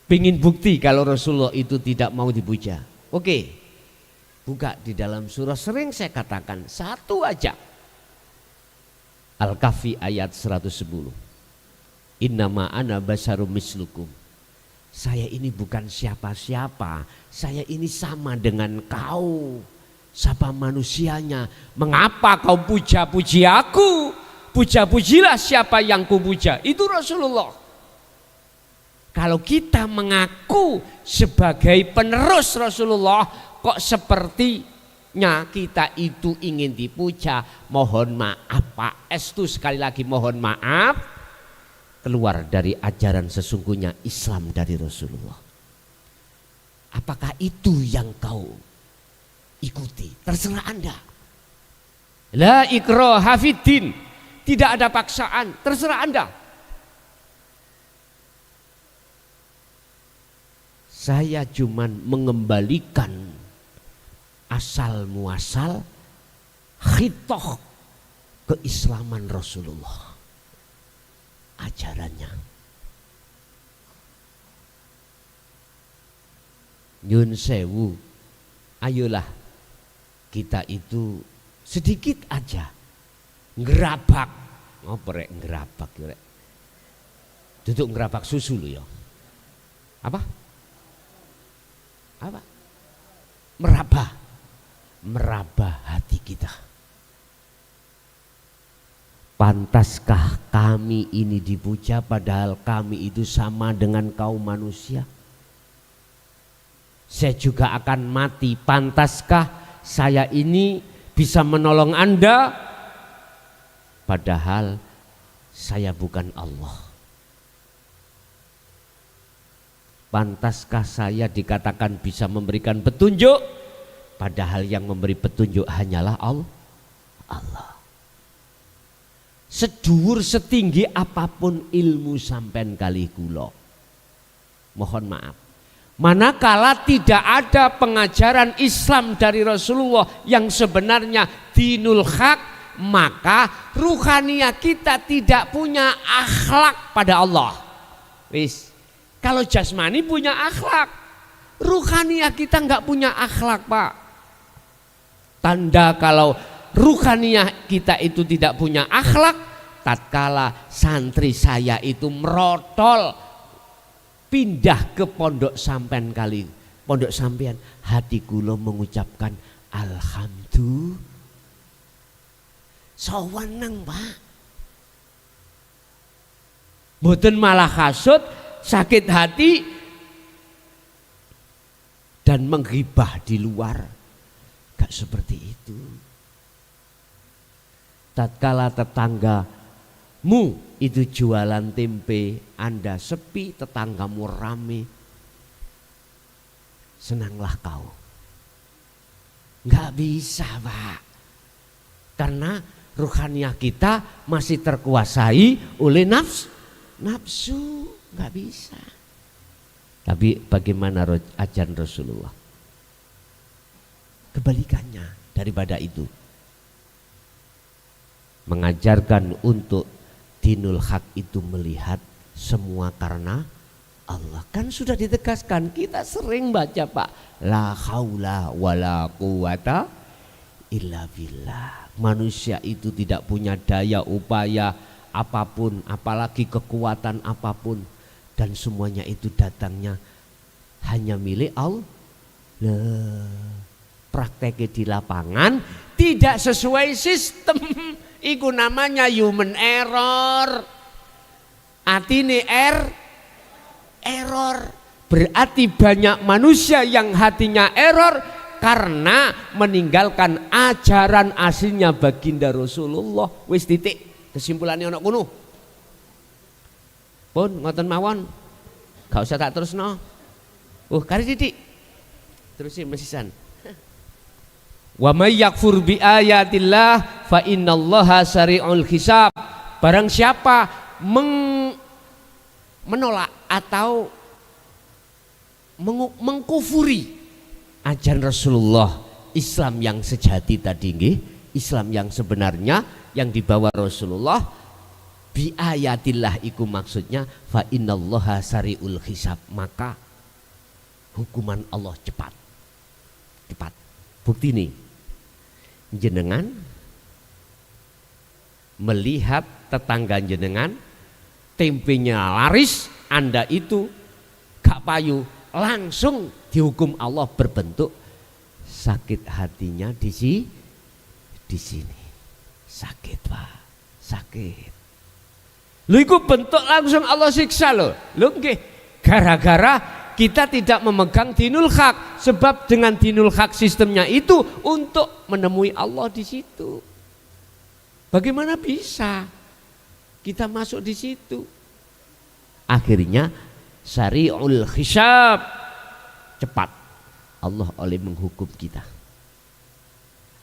Pingin bukti kalau Rasulullah itu tidak mau dipuja. Oke, buka di dalam surah, sering saya katakan satu aja. Al-Kahfi ayat 110. Innama ana basarum mislukum. Saya ini bukan siapa-siapa, saya ini sama dengan kau. Siapa manusianya? Mengapa kau puja-puji aku? Puja-pujilah siapa yang kupuja. Itu Rasulullah. Kalau kita mengaku sebagai penerus Rasulullah, kok sepertinya kita itu ingin dipuja. Mohon maaf Pak Estu, sekali lagi mohon maaf, keluar dari ajaran sesungguhnya Islam dari Rasulullah. Apakah itu yang kau ikuti? Terserah Anda. La ikraha fiddin, tidak ada paksaan, terserah Anda. Saya cuman mengembalikan asal muasal khitoh keislaman Rasulullah, ajarannya. Nyun sewu, ayolah kita itu sedikit aja ngerabak. Ngoprek ngerabak rek. Duduk ngerabak susu lo ya. Apa? Meraba hati kita. Pantaskah kami ini dipuja padahal kami itu sama dengan kaum manusia? Saya juga akan mati. Pantaskah saya ini bisa menolong Anda padahal saya bukan Allah? Pantaskah saya dikatakan bisa memberikan petunjuk padahal yang memberi petunjuk hanyalah Allah? Sedhuwur setinggi apapun ilmu sampean kali kula, mohon maaf, manakala tidak ada pengajaran Islam dari Rasulullah yang sebenarnya dinul haq, maka ruhaniyah kita tidak punya akhlak pada Allah. Wis. Kalau jasmani punya akhlak, ruhaniyah kita nggak punya akhlak Pak. Tanda kalau ruhaniyah kita itu tidak punya akhlak, tatkala santri saya itu merotol pindah ke pondok sampean kali, pondok sampean, hati kula mengucapkan alhamdulillah. Saweneng Pak. Mboten malah hasud, sakit hati dan menghibah di luar. Gak seperti itu. Tatkala tetanggamu itu jualan tempe, Anda sepi, tetanggamu rame, senanglah kau. Gak bisa Pak. Karena ruhaniah kita masih terkuasai oleh nafsu, nggak bisa. Tapi bagaimana ajaran Rasulullah? Kebalikannya daripada itu. Mengajarkan untuk dinul haq itu melihat semua karena Allah. Kan sudah ditegaskan, kita sering baca Pak, la haula wala quwata illa billah. Manusia itu tidak punya daya upaya apapun, apalagi kekuatan apapun, dan semuanya itu datangnya hanya milik Allah. Prakteknya di lapangan tidak sesuai sistem. Iku namanya human error. Artinya error. Berarti banyak manusia yang hatinya error karena meninggalkan ajaran aslinya baginda Rasulullah. Wis titik, kesimpulannya ana kuno. Pun ngoten mawon. Gak usah tak terusno. Kari titik. Terusin mesisan. Wa may yakfur bi ayatillah fa innallaha sari'ul hisab. Barang siapa menolak atau mengkufuri ajaran Rasulullah, Islam yang sejati tadi nggih, Islam yang sebenarnya yang dibawa Rasulullah, bi ayatillah iku maksudnya fa innallaha sari'ul hisab, maka hukuman Allah cepat. Bukti nih, jenengan melihat tetangga jenengan tempenya laris, Anda itu gak payu, langsung dihukum Allah berbentuk sakit hatinya di sini. Sakit Pak, sakit. Lu itu bentuk langsung Allah siksa lo. Lu nggih, gara-gara kita tidak memegang dinul haq. Sebab dengan dinul haq sistemnya itu untuk menemui Allah di situ. Bagaimana bisa kita masuk di situ? Akhirnya syari'ul hisab, cepat Allah oleh menghukum kita.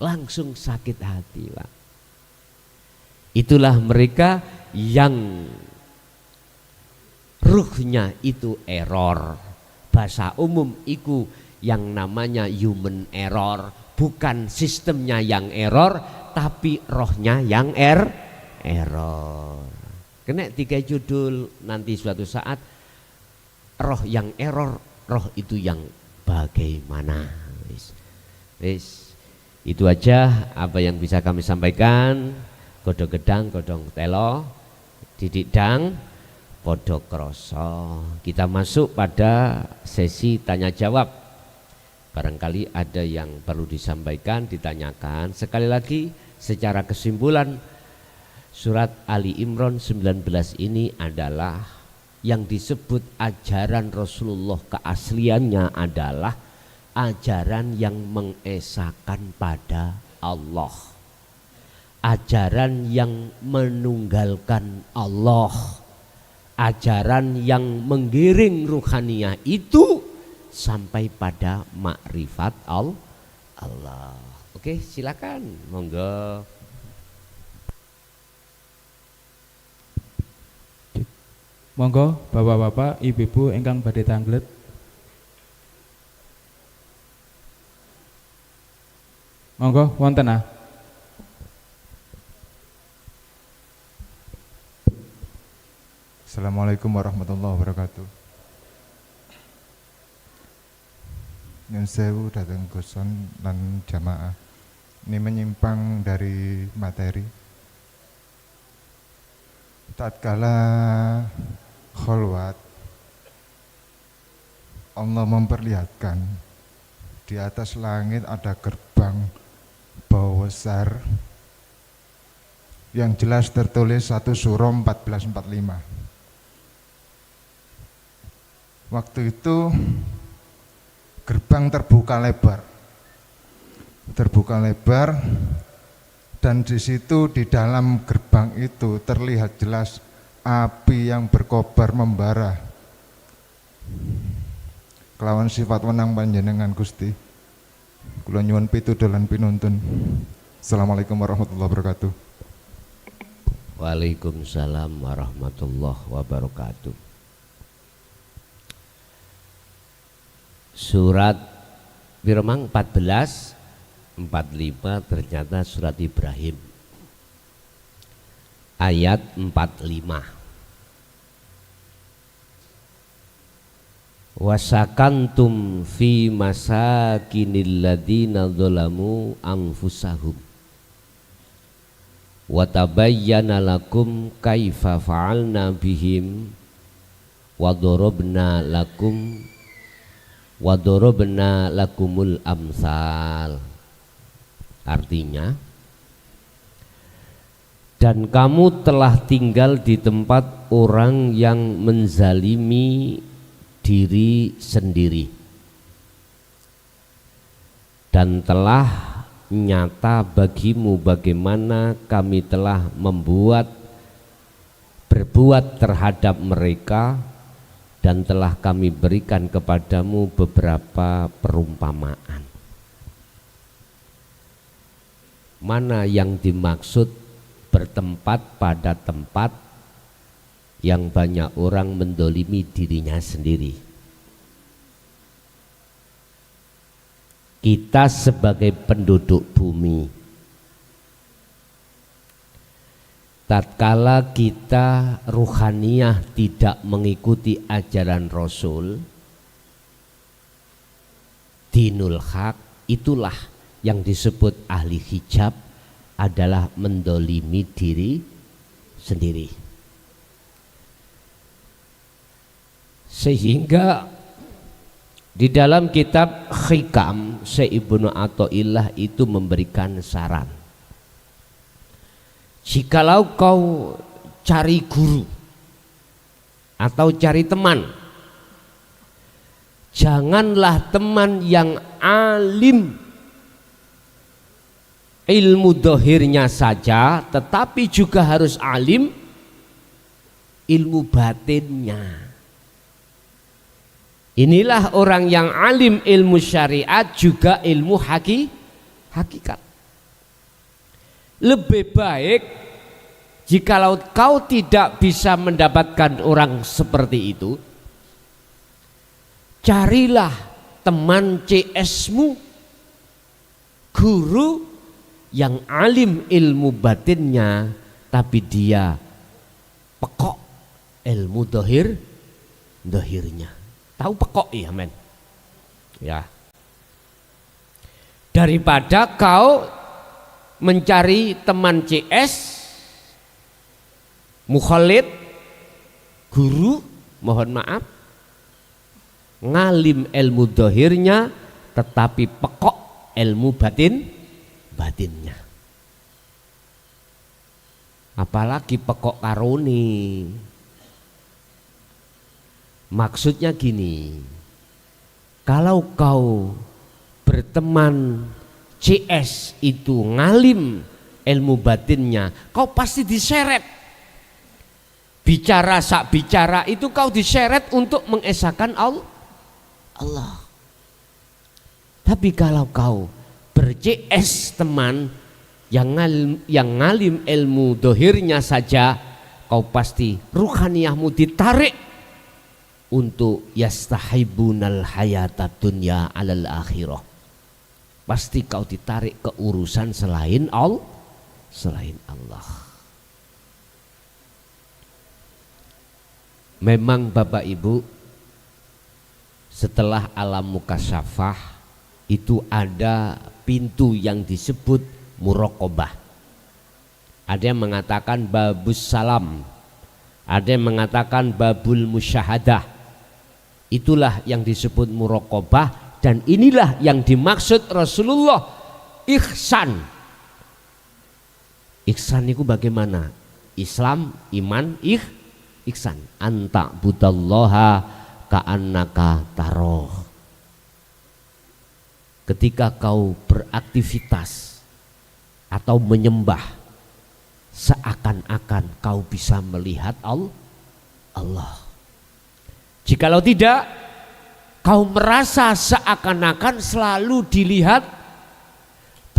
Langsung sakit hati Pak. Itulah mereka yang ruhnya itu error. Bahasa umum itu yang namanya human error. Bukan sistemnya yang error, tapi rohnya yang error. Kena 3 judul nanti suatu saat. Roh yang error, roh itu yang bagaimana. Wis. Itu aja apa yang bisa kami sampaikan. Godho gedang, godhong telo, didik dang, podo kroso. Kita masuk pada sesi tanya jawab. Barangkali ada yang perlu disampaikan, ditanyakan. Sekali lagi secara kesimpulan, surat Ali Imran 19 ini adalah yang disebut ajaran Rasulullah, keasliannya adalah ajaran yang mengesahkan pada Allah, ajaran yang menunggalkan Allah, ajaran yang menggiring ruhaniah itu sampai pada makrifat Allah. Oke, silakan, monggo. Monggo bapak-bapak, ibu-ibu ingkang badhe tanglet. Monggo wonten ah. Assalamualaikum warahmatullahi wabarakatuh. Nyun sewu dateng Guson lan jamaah. Ini menyimpang dari materi. Tatkala kholwat, Allah memperlihatkan di atas langit ada gerbang bau besar yang jelas tertulis 1 Surah 1445. Waktu itu gerbang terbuka lebar, dan di situ di dalam gerbang itu terlihat jelas api yang berkobar membara. Kelawan sifat wenang panjenengan Gusti, kula nyuwun pituduh lan pinuntun. Assalamualaikum warahmatullahi wabarakatuh. Waalaikumsalam warahmatullahi wabarakatuh. Surat Birmang 14 45 ternyata surat Ibrahim ayat 45. Wasakantum fi masakinil ladina dzalamu anfusahum wa tabayyana lakum kaifa fa'alna bihim wa darabna lakumul amsal. Artinya, dan kamu telah tinggal di tempat orang yang menzalimi diri sendiri, dan telah nyata bagimu bagaimana kami telah berbuat terhadap mereka, dan telah kami berikan kepadamu beberapa perumpamaan. Mana yang dimaksud bertempat pada tempat yang banyak orang mendolimi dirinya sendiri? Kita sebagai penduduk bumi, tatkala kita ruhaniyah tidak mengikuti ajaran Rasul, dinul haq, itulah yang disebut ahli hijab adalah mendolimi diri sendiri. Sehingga di dalam kitab Hikam, Syekh Ibnu Athaillah itu memberikan saran. Jikalau kau cari guru atau cari teman, janganlah teman yang alim ilmu dohirnya saja, tetapi juga harus alim ilmu batinnya. Inilah orang yang alim ilmu syariat juga ilmu hakikat. Lebih baik jikalau kau tidak bisa mendapatkan orang seperti itu, carilah teman CS-mu, guru yang alim ilmu batinnya, tapi dia pekok ilmu dohirnya. Tahu pekok ya men? Ya. Daripada kau mencari teman CS, mukhalid, guru, mohon maaf, ngalim ilmu dohirnya, tetapi pekok ilmu batinnya. Apalagi pekok karuni. Maksudnya gini, kalau kau berteman CS itu ngalim ilmu batinnya, kau pasti diseret. Bicara sak bicara itu kau diseret untuk mengesahkan Allah. Tapi kalau kau ber-CS teman yang ngalim ilmu dohirnya saja, kau pasti ruhaniyahmu ditarik untuk yastahibunal hayatad dunya alal akhirah. Pasti kau ditarik ke urusan selain Allah. Memang Bapak Ibu, setelah alam mukasyafah itu ada pintu yang disebut muraqabah. Ada yang mengatakan babus salam, ada yang mengatakan babul musyahadah. Itulah yang disebut muraqabah, dan inilah yang dimaksud Rasulullah ihsan. Ihsan itu bagaimana? Islam, iman, ihsan. Anta budallaha ka'annaka taroh. Ketika kau beraktivitas atau menyembah, seakan-akan kau bisa melihat Allah. Jikalau tidak, kau merasa seakan-akan selalu dilihat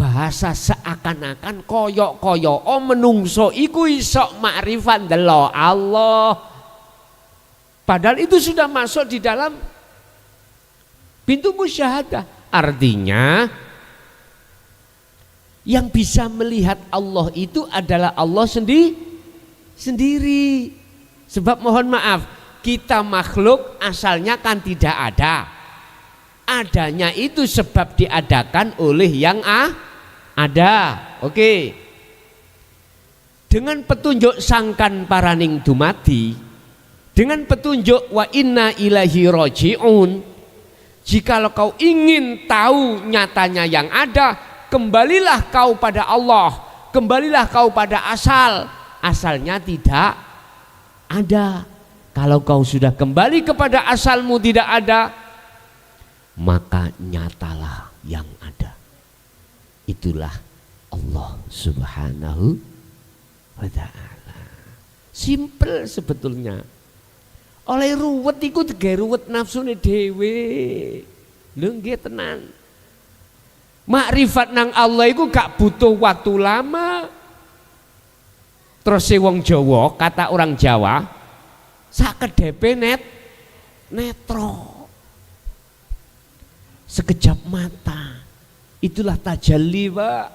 bahasa seakan-akan koyok-koyok menungso iku iso makrifat delok Allah. Padahal itu sudah masuk di dalam pintu musyahadah. Artinya yang bisa melihat Allah itu adalah Allah sendiri. Sebab mohon maaf, kita makhluk asalnya kan tidak ada. Adanya itu sebab diadakan oleh yang ada. Oke. Dengan petunjuk sangkan paraning dumadi, dengan petunjuk wa inna ilaihi rajiun, jikalau kau ingin tahu nyatanya yang ada, kembalilah kau pada Allah, kembalilah kau pada asal. Asalnya tidak ada. Kalau kau sudah kembali kepada asalmu tidak ada, maka nyatalah yang ada. Itulah Allah Subhanahu wa ta'ala. Simple sebetulnya. Oleh ruwet iku digawe ruwet nafsune dhewe. Lho nggih tenan. Makrifat nang Allah iku gak butuh waktu lama. Terus wong Jawa, kata orang Jawa, sakedepe netro. Sekejap mata. Itulah tajalli, Pak.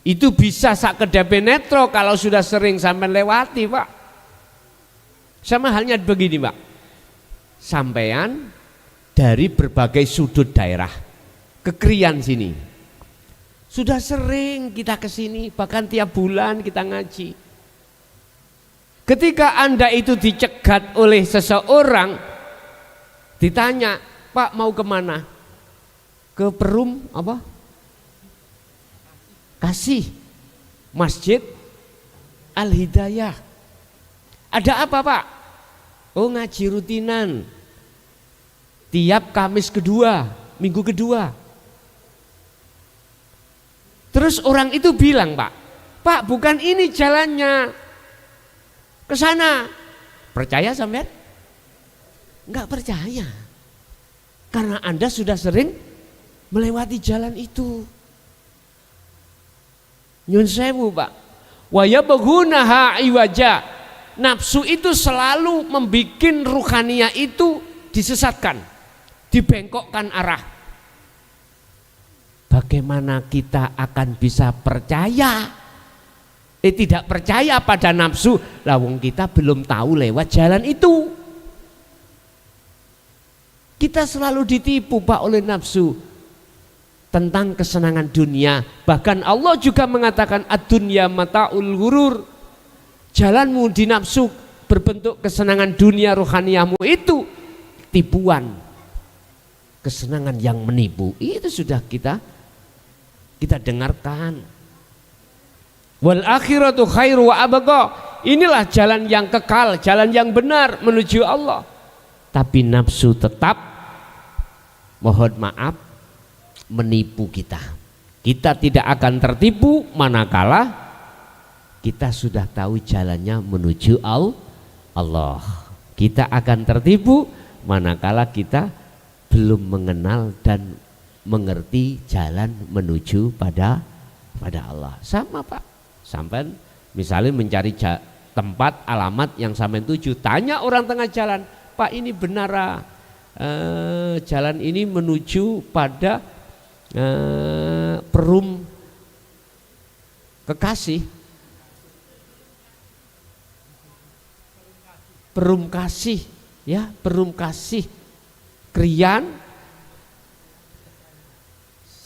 Itu bisa sakedepe netro kalau sudah sering sampai lewati, Pak. Sama halnya begini, Pak. Sampean dari berbagai sudut daerah ke Krian sini. Sudah sering kita ke sini, bahkan tiap bulan kita ngaji. Ketika Anda itu dicegat oleh seseorang, ditanya, Pak mau kemana? Ke Perum apa? Kasih Masjid Al-Hidayah. Ada apa, Pak? Oh, ngaji rutinan. Tiap Kamis kedua, Minggu kedua. Terus orang itu bilang, Pak bukan ini jalannya. Ke sana. Percaya sampean? Enggak percaya. Karena Anda sudah sering melewati jalan itu. Nyun sewu, Pak. Wa yabghunaha iwaja. Nafsu itu selalu membikin ruhania itu disesatkan, dibengkokkan arah. Bagaimana kita akan bisa percaya? Tidak percaya pada nafsu, lawang kita belum tahu lewat jalan itu. Kita selalu ditipu, Pak, oleh nafsu tentang kesenangan dunia. Bahkan Allah juga mengatakan ad-dunya mata'ul ghurur. Jalanmu di nafsu berbentuk kesenangan dunia rohaniamu itu tipuan, kesenangan yang menipu. Itu sudah kita dengarkan. Wal akhiratu khairu wa abqa. Inilah jalan yang kekal, jalan yang benar menuju Allah. Tapi nafsu tetap, mohon maaf, menipu kita. Kita tidak akan tertipu manakala kita sudah tahu jalannya menuju Allah. Kita akan tertipu manakala kita belum mengenal dan mengerti jalan menuju pada Allah. Sama, Pak. Sampai misalnya mencari tempat alamat yang sampai tuju, tanya orang tengah jalan, Pak ini benar jalan ini menuju pada Perum Kekasih, Perum Kasih, ya Perum Kasih, Krian,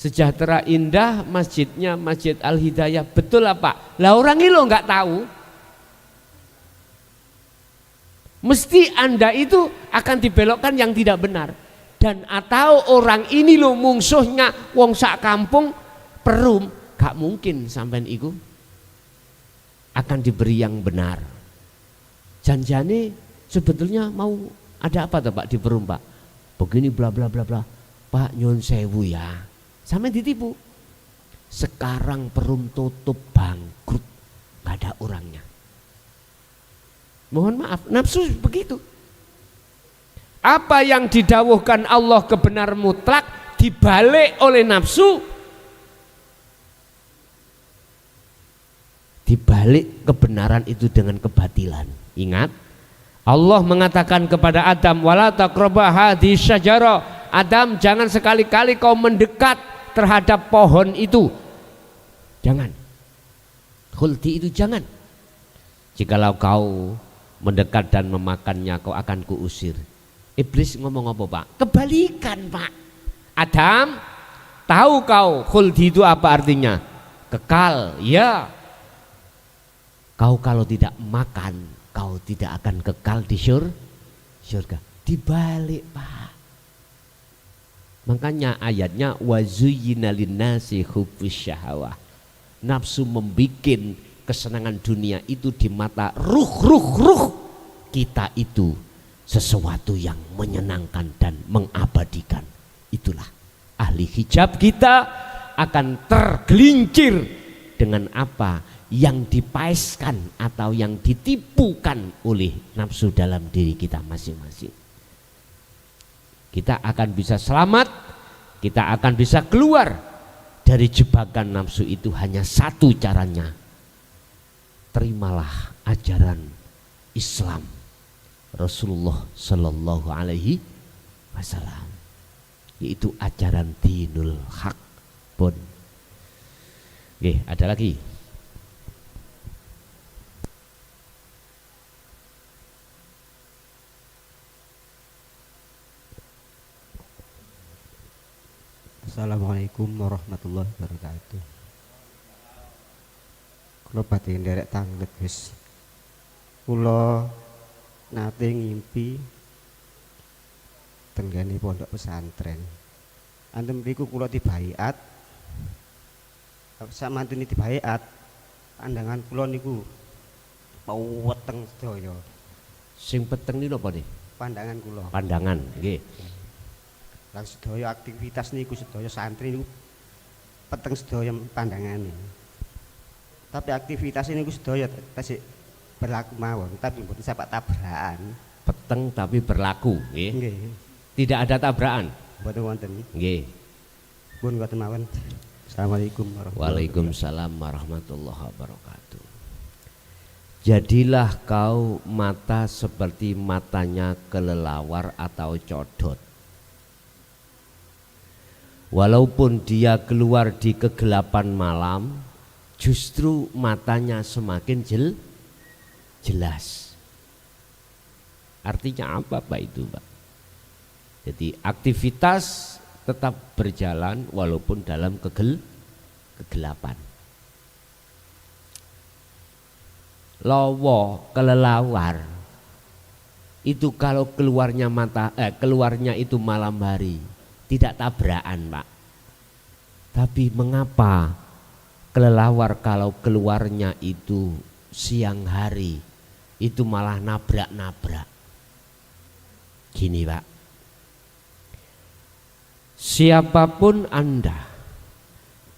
Sejahtera Indah, masjidnya Masjid Al-Hidayah. Betul lah, Pak. Lah orang ini lo nggak tahu. Mesti Anda itu akan dibelokkan yang tidak benar. Dan atau orang ini lo mungsuhnya wong sak kampung Perum, gak mungkin sampean iku akan diberi yang benar. Janjane sebetulnya mau ada apa tuh, Pak, di Perum, Pak? Begini bla bla bla bla. Pak nyun sewu ya. Sampai ditipu. Sekarang Perum tutup, bangkrut, gak ada orangnya. Mohon maaf, nafsu begitu. Apa yang didawuhkan Allah kebenar mutlak dibalik oleh nafsu, dibalik kebenaran itu dengan kebatilan. Ingat, Allah mengatakan kepada Adam, wala taqraba hadhihi syajarah, Adam jangan sekali-kali kau mendekat terhadap pohon itu, jangan. Khuldi itu jangan. Jikalau kau mendekat dan memakannya, kau akan kuusir. Iblis ngomong apa Pak? Kebalikan Pak. Adam, tahu kau khuldi itu apa artinya? Kekal, ya. Kau kalau tidak makan, kau tidak akan kekal di surga. Dibalik Pak. Makanya ayatnya wazuyyina linnasi hubbus syahawah. Nafsu membikin kesenangan dunia itu di mata ruh kita itu sesuatu yang menyenangkan dan mengabadikan. Itulah ahli hijab kita akan tergelincir dengan apa yang dipaeskan atau yang ditipukan oleh nafsu dalam diri kita masing-masing. Kita akan bisa selamat, kita akan bisa keluar dari jebakan nafsu itu hanya satu caranya. Terimalah ajaran Islam Rasulullah Sallallahu Alaihi Wasallam, yaitu ajaran dinul haq. Pun oke, ada lagi. Assalamualaikum warahmatullahi wabarakatuh. Kula badhe nderek tanglet wis. Kula nate ngimpi tenggene pondok pesantren. Anten mriku kula dibaiat. Samantune dibaiat, pandangan kula niku weteng sedaya. Sing peteng niku napa nih? Pandangan kula. Pandangan, nggih. Lah sedaya aktivitas niku sedaya santri niku peteng sedaya pandangane. Tapi aktivitas niku sedaya tasik berlaku mawon, tapi mboten sampai tabrakan. Peteng tapi berlaku, nggih. Nggih. Tidak ada tabrakan. Mboten wonten. Nggih. Pun ngoten mawon. Assalamualaikum warahmatullahi wabarakatuh. Waalaikumsalam warahmatullahi wabarakatuh. Jadilah kau mata seperti matanya kelelawar atau codot. Walaupun dia keluar di kegelapan malam, justru matanya semakin jelas. Artinya apa Pak itu Pak? Jadi aktivitas tetap berjalan walaupun dalam kegelapan. Lowo kelelawar itu kalau keluarnya itu malam hari, tidak tabrakan Pak. Tapi mengapa kelelawar kalau keluarnya itu siang hari itu malah nabrak-nabrak? Gini Pak, siapapun Anda,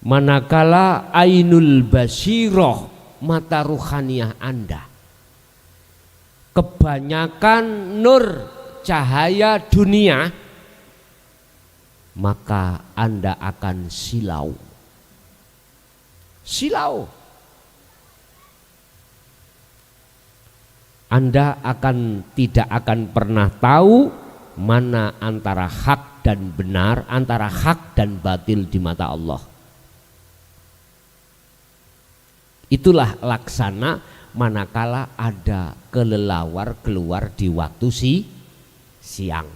manakala ainul basiroh, mata ruhaniah Anda kebanyakan nur cahaya dunia, maka Anda akan silau. Anda tidak akan pernah tahu mana antara hak dan benar, antara hak dan batil di mata Allah. Itulah laksana manakala ada kelelawar keluar di waktu siang.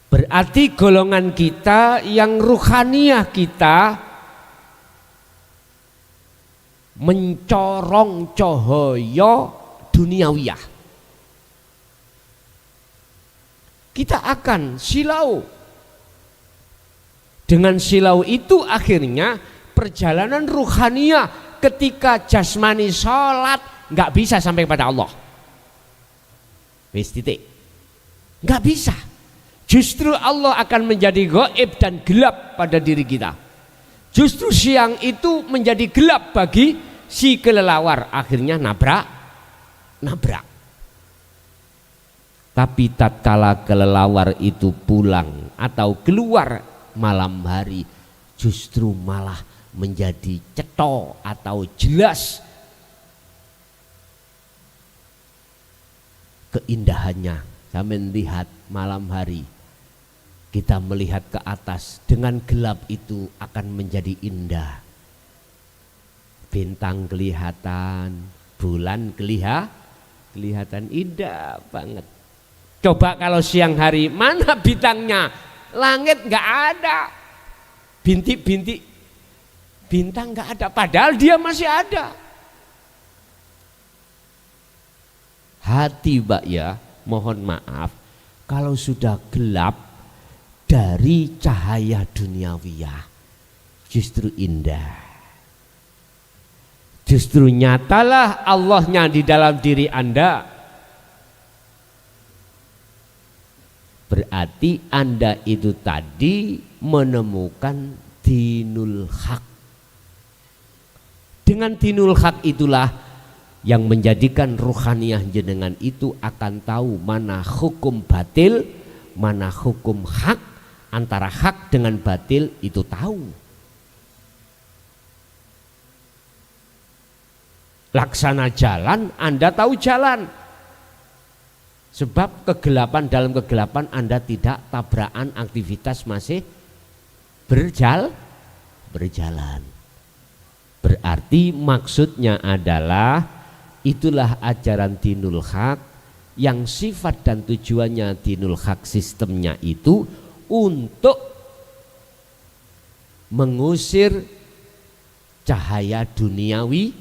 Berarti golongan kita yang ruhaniah kita mencorong cahaya duniawiyah. Kita akan silau. Dengan silau itu akhirnya perjalanan ruhaniah ketika jasmani sholat nggak bisa sampai pada Allah. Wis titik. Nggak bisa. Justru Allah akan menjadi gaib dan gelap pada diri kita. Justru siang itu menjadi gelap bagi si kelelawar, akhirnya nabrak. Tapi tatkala kelelawar itu pulang atau keluar malam hari justru malah menjadi cetok atau jelas keindahannya. Sampai lihat malam hari, kita melihat ke atas dengan gelap itu akan menjadi indah. Bintang kelihatan, bulan kelihatan indah banget. Coba kalau siang hari, mana bintangnya? Langit nggak ada, bintik-bintik bintang nggak ada, padahal dia masih ada. Hati Mbak ya, mohon maaf kalau sudah gelap dari cahaya duniawiyah justru indah. Justru nyatalah Allahnya di dalam diri Anda. Berarti Anda itu tadi menemukan dinul haq. Dengan dinul haq itulah yang menjadikan ruhaniyah jenengan itu akan tahu mana hukum batil, mana hukum hak. Antara hak dengan batil itu tahu. Laksana jalan, Anda tahu jalan. Sebab kegelapan, dalam kegelapan Anda tidak tabrakan, aktivitas masih berjalan. Berarti maksudnya adalah itulah ajaran dinul haq yang sifat dan tujuannya dinul haq sistemnya itu untuk mengusir cahaya duniawiyah.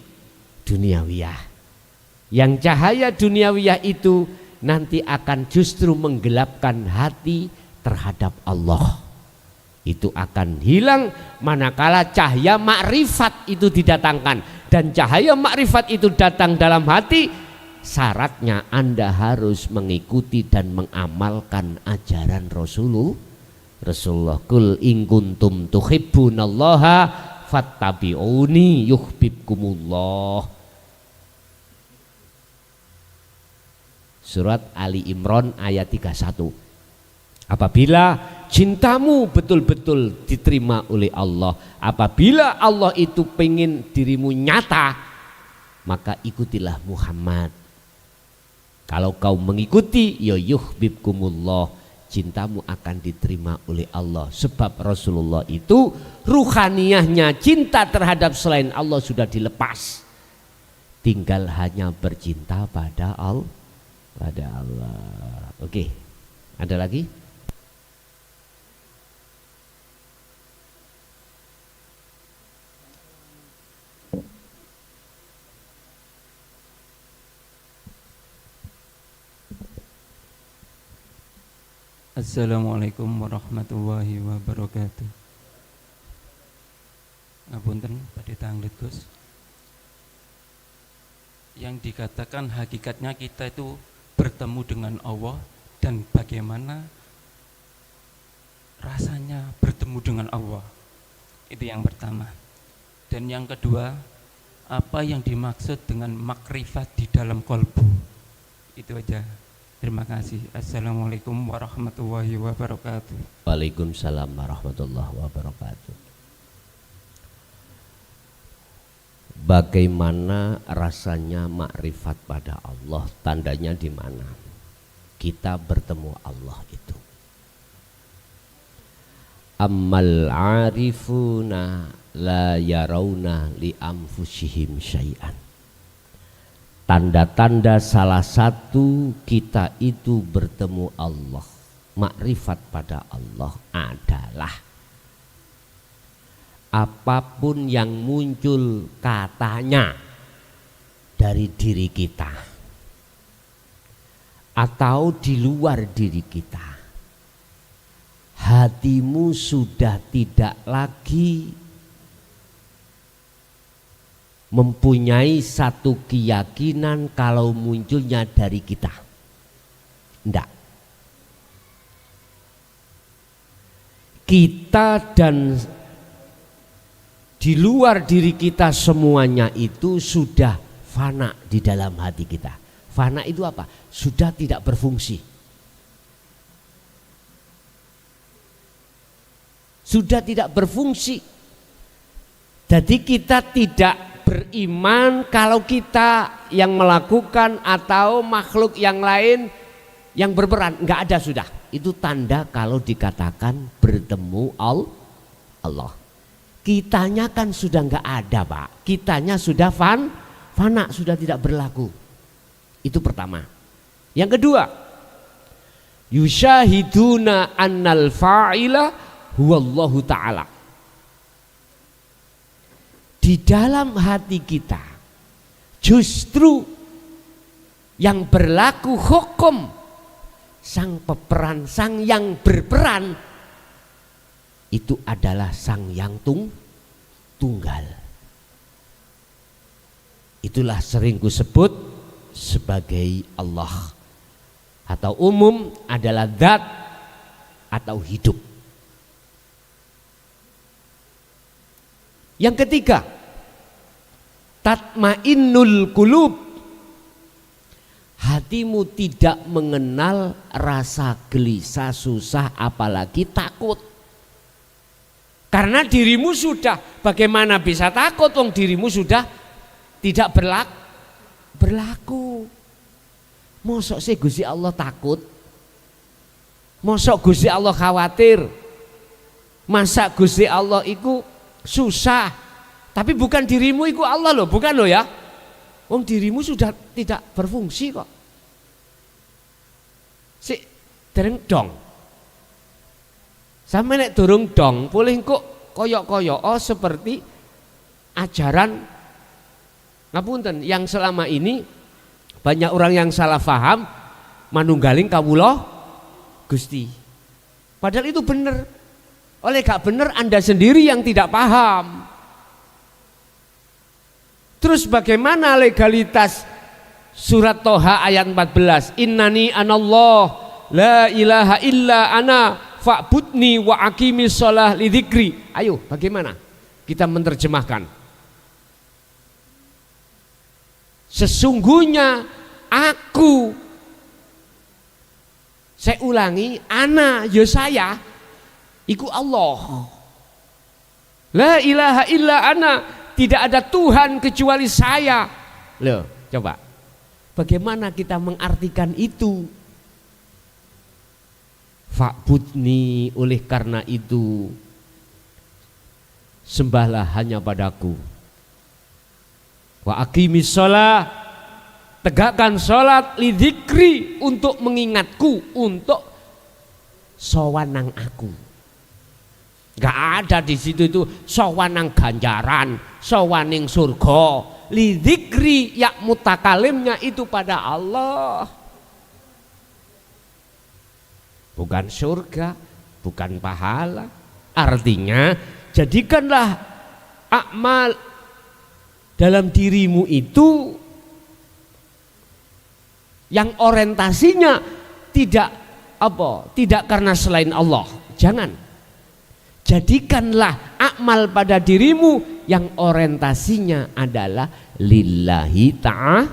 Yang cahaya duniawiyah itu nanti akan justru menggelapkan hati terhadap Allah. Itu akan hilang manakala cahaya makrifat itu didatangkan. Dan cahaya makrifat itu datang dalam hati, syaratnya Anda harus mengikuti dan mengamalkan ajaran Rasulullah. Kul in kuntum tuhibbunallaha fattabi'uni yuhibbukumullah. Surat Ali Imran ayat 31. Apabila cintamu betul-betul diterima oleh Allah, apabila Allah itu pengen dirimu nyata, maka ikutilah Muhammad. Kalau kau mengikuti, ya yuhibbukumullah, cintamu akan diterima oleh Allah. Sebab Rasulullah itu ruhaniyahnya cinta terhadap selain Allah sudah dilepas. Tinggal hanya bercinta pada Allah. Oke, ada lagi? Assalamualaikum warahmatullahi wabarakatuh. Ngapunten Badhe Tanglet Gus. Yang dikatakan hakikatnya kita itu bertemu dengan Allah, dan bagaimana rasanya bertemu dengan Allah. Itu yang pertama. Dan yang kedua, apa yang dimaksud dengan makrifat di dalam kolbu. Itu aja. Terima kasih. Assalamualaikum warahmatullahi wabarakatuh. Waalaikumsalam warahmatullahi wabarakatuh. Bagaimana rasanya makrifat pada Allah? Tandanya di mana? Kita bertemu Allah itu. Ammal arifuna la yarawna li anfusihim syai'an. Tanda-tanda salah satu kita itu bertemu Allah, makrifat pada Allah adalah apapun yang muncul katanya dari diri kita atau di luar diri kita, hatimu sudah tidak lagi mempunyai satu keyakinan kalau munculnya dari kita. Enggak. Kita dan di luar diri kita semuanya itu sudah fana di dalam hati kita. Fana itu apa? Sudah tidak berfungsi. sudah tidak berfungsi. Jadi kita tidak beriman kalau kita yang melakukan atau makhluk yang lain yang berperan, nggak ada sudah. Itu tanda kalau dikatakan bertemu Allah. Kitanya kan sudah nggak ada, Pak. Kitanya sudah fana, sudah tidak berlaku. Itu pertama. Yang kedua, yusyahiduna annal fa'ila huwallahu ta'ala. Di dalam hati kita justru yang berlaku hukum sang peperan, sang yang berperan itu adalah sang yang tunggal. Itulah sering kusebut sebagai Allah, atau umum adalah zat atau hidup. Yang ketiga, tatmainnul qulub. Hatimu tidak mengenal rasa gelisah, susah, apalagi takut. Karena dirimu sudah, bagaimana bisa takut wong dirimu sudah tidak berlaku. Mosok sih Gusti Allah takut? Mosok Gusti Allah khawatir? Masa Gusti Allah itu susah? Tapi bukan dirimu itu Allah loh, bukan loh ya. Wong dirimu sudah tidak berfungsi kok. Si dereng dong. Sampe nek durung dong, boleh kok koyok-koyok seperti ajaran ngapunten yang selama ini banyak orang yang salah faham manunggaling kawula Gusti. Padahal itu benar. Oleh gak benar Anda sendiri yang tidak paham. Terus bagaimana legalitas surat Toha ayat 14? Innani anallah la ilaha illa ana fa'budni wa aqimis shalah lidzikri. Ayo bagaimana kita menerjemahkan? Sesungguhnya aku, saya ulangi, ana ya saya, iku Allah. La ilaha illa ana, tidak ada Tuhan kecuali saya. Loh, coba. Bagaimana kita mengartikan itu? Fa'budni, oleh karena itu sembahlah hanya padaku. Wa aqimis shalah, tegakkan sholat lidzikri, untuk mengingatku, untuk sowanang aku. Gak ada di situ itu sowanang ganjaran, sowaning surga. Lidzikri, ya mutakalimnya itu pada Allah. Bukan surga, bukan pahala. Artinya jadikanlah amal dalam dirimu itu yang orientasinya tidak karena selain Allah. Jangan. Jadikanlah amal pada dirimu yang orientasinya adalah lillahi ta'ala.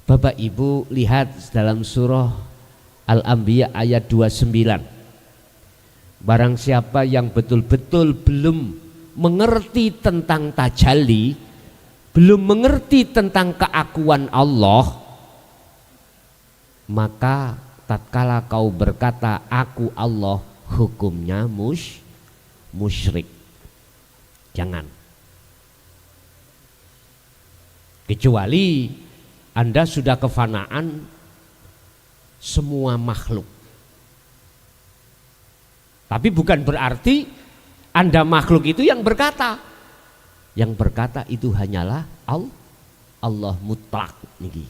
Bapak Ibu lihat dalam surah Al-Anbiya ayat 29. Barang siapa yang betul-betul belum mengerti tentang tajalli, belum mengerti tentang keakuan Allah, maka tatkala kau berkata aku Allah, hukumnya musyrik. Jangan. Kecuali Anda sudah kefanaan semua makhluk. Tapi bukan berarti Anda makhluk itu yang berkata. Yang berkata itu hanyalah Allah mutlak niki.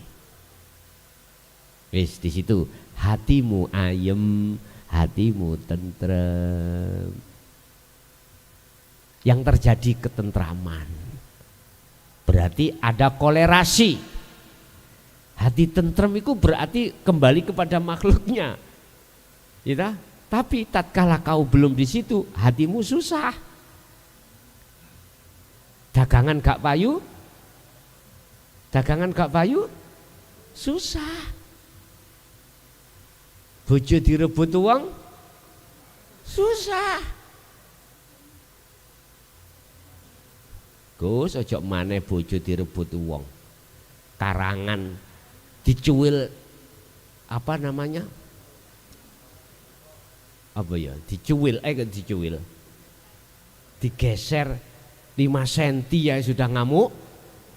Wis di situ hatimu ayem, hatimu tentrem. Yang terjadi ketentraman. Berarti ada kolerasi. Hati tentrem itu berarti kembali kepada makhluknya. Ya, tapi tatkala kau belum di situ, hatimu susah. Dagangan gak payu, susah. Bojo direbut uang susah. Gus ojo maneh bojo direbut uang. Karangan dicuil apa namanya? Apa ya? Dicuil, dicuil. Digeser 5 cm ya sudah ngamuk.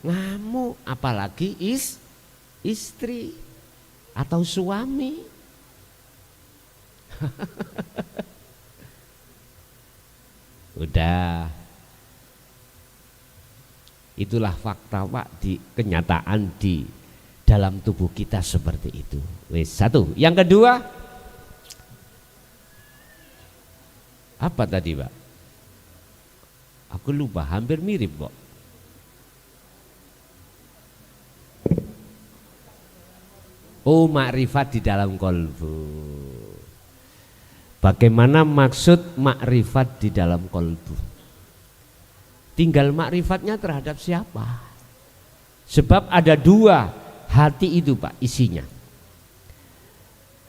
Ngamuk, apalagi istri atau suami. Udah. Itulah fakta Pak, di kenyataan di dalam tubuh kita seperti itu. Wes, satu. Yang kedua, apa tadi Pak? Aku lupa, hampir mirip Pak. Oh, makrifat di dalam kolbu. Bagaimana maksud makrifat di dalam kolbu? Tinggal makrifatnya terhadap siapa? Sebab ada 2 hati itu Pak isinya.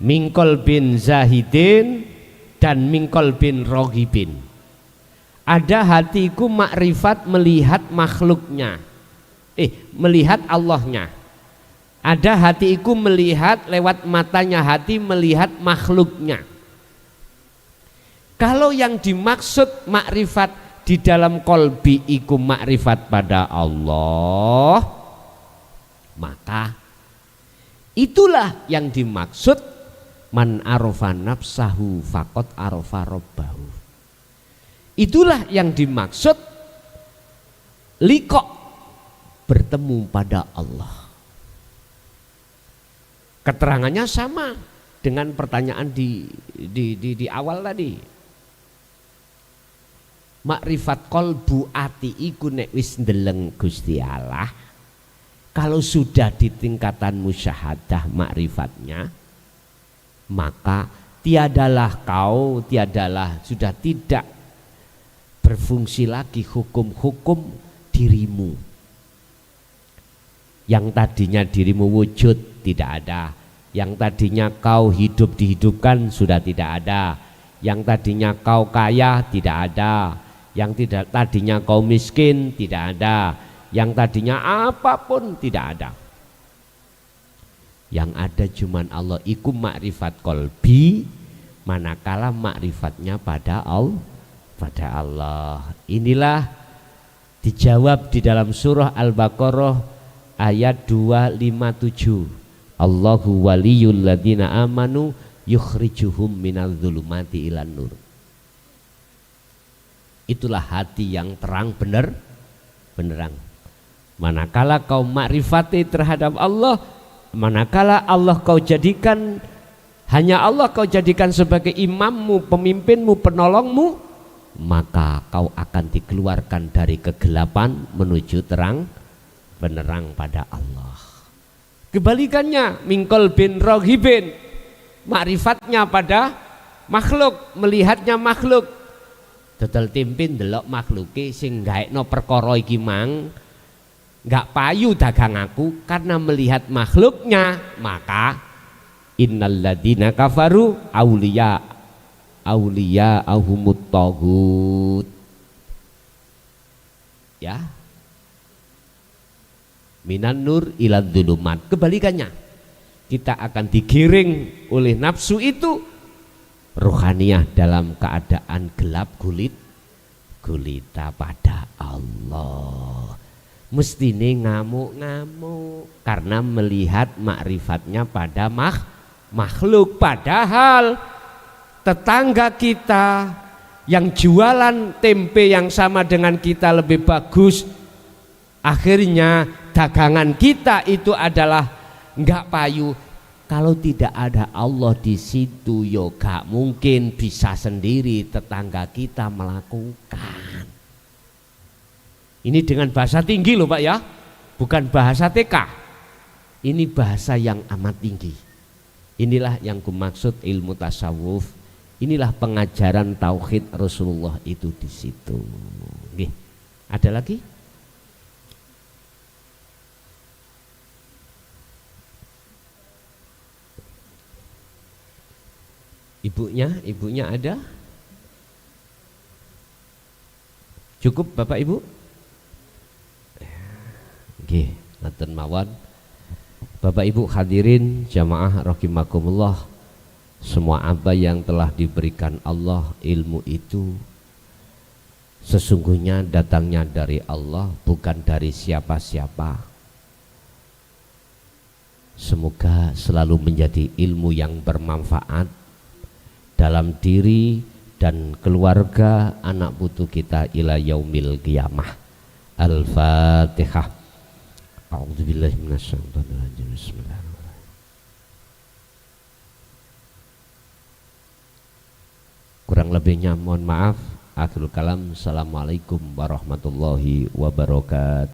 Mingkol bin zahidin dan mingkol bin rohibin. Ada hatiku makrifat melihat makhluknya, melihat Allahnya. Ada hatiku melihat lewat matanya hati melihat makhluknya. Kalau yang dimaksud makrifat di dalam kolbi iku makrifat pada Allah, maka itulah yang dimaksud man arofa nafsahu faqad arofa robbahu. Itulah yang dimaksud liqa, bertemu pada Allah. Keterangannya sama dengan pertanyaan di awal tadi. Makrifat kolbu ati iku nek wis ndeleng Gusti Allah, kalau sudah di tingkatan musyahadah makrifatnya, maka tiadalah sudah tidak berfungsi lagi hukum-hukum dirimu. Yang tadinya dirimu wujud tidak ada, yang tadinya kau hidup dihidupkan sudah tidak ada, yang tadinya kau kaya tidak ada, yang tidak tadinya kau miskin tidak ada, yang tadinya apapun tidak ada. Yang ada cuman Allah. Iku makrifat kolbi, manakala makrifatnya pada Allah. Inilah dijawab di dalam surah Al-Baqarah ayat 257. Allahu waliyul ladzina amanu yukhrijuhum minadz zulumati ilan nur. Itulah hati yang terang benerang. Manakala kau makrifati terhadap Allah, manakala Allah kau jadikan, hanya Allah kau jadikan sebagai imammu, pemimpinmu, penolongmu, maka kau akan dikeluarkan dari kegelapan menuju terang benerang pada Allah. Kebalikannya, mingkol bin rohibin, makrifatnya pada makhluk, melihatnya makhluk. Dodol timpin delok makhluke sing gaekno perkara iki mang gak payu dagang aku karena melihat makhluknya, maka innalladzina kafaru auliya ahumut taghut. Ya. Minan nur ila dzulumat. Kebalikannya, kita akan digiring oleh nafsu itu ruhaniyah dalam keadaan gelap gulita pada Allah. Mestine ngamuk-ngamuk karena melihat makrifatnya pada makhluk. Padahal tetangga kita yang jualan tempe yang sama dengan kita lebih bagus, akhirnya dagangan kita itu adalah enggak payu. Kalau tidak ada Allah di situ, yo gak mungkin bisa sendiri tetangga kita melakukan. Ini dengan bahasa tinggi loh Pak ya, bukan bahasa TK. Ini bahasa yang amat tinggi. Inilah yang kumaksud ilmu tasawuf. Inilah pengajaran tauhid Rasulullah itu di situ. Oke. Ada lagi? Ibunya ada? Cukup Bapak Ibu? Nggih, ngaten mawon. Bapak Ibu hadirin jamaah rahimakumullah, semua apa yang telah diberikan Allah, ilmu itu sesungguhnya datangnya dari Allah, bukan dari siapa-siapa. Semoga selalu menjadi ilmu yang bermanfaat dalam diri dan keluarga anak putu kita ila yaumil qiyamah. Al-Fatihah. A'udzubillahi minasyaitonirrajim. Bismillahirrahmanirrahim. Kurang lebihnya mohon maaf. Akhirul kalam. Assalamualaikum warahmatullahi wabarakatuh.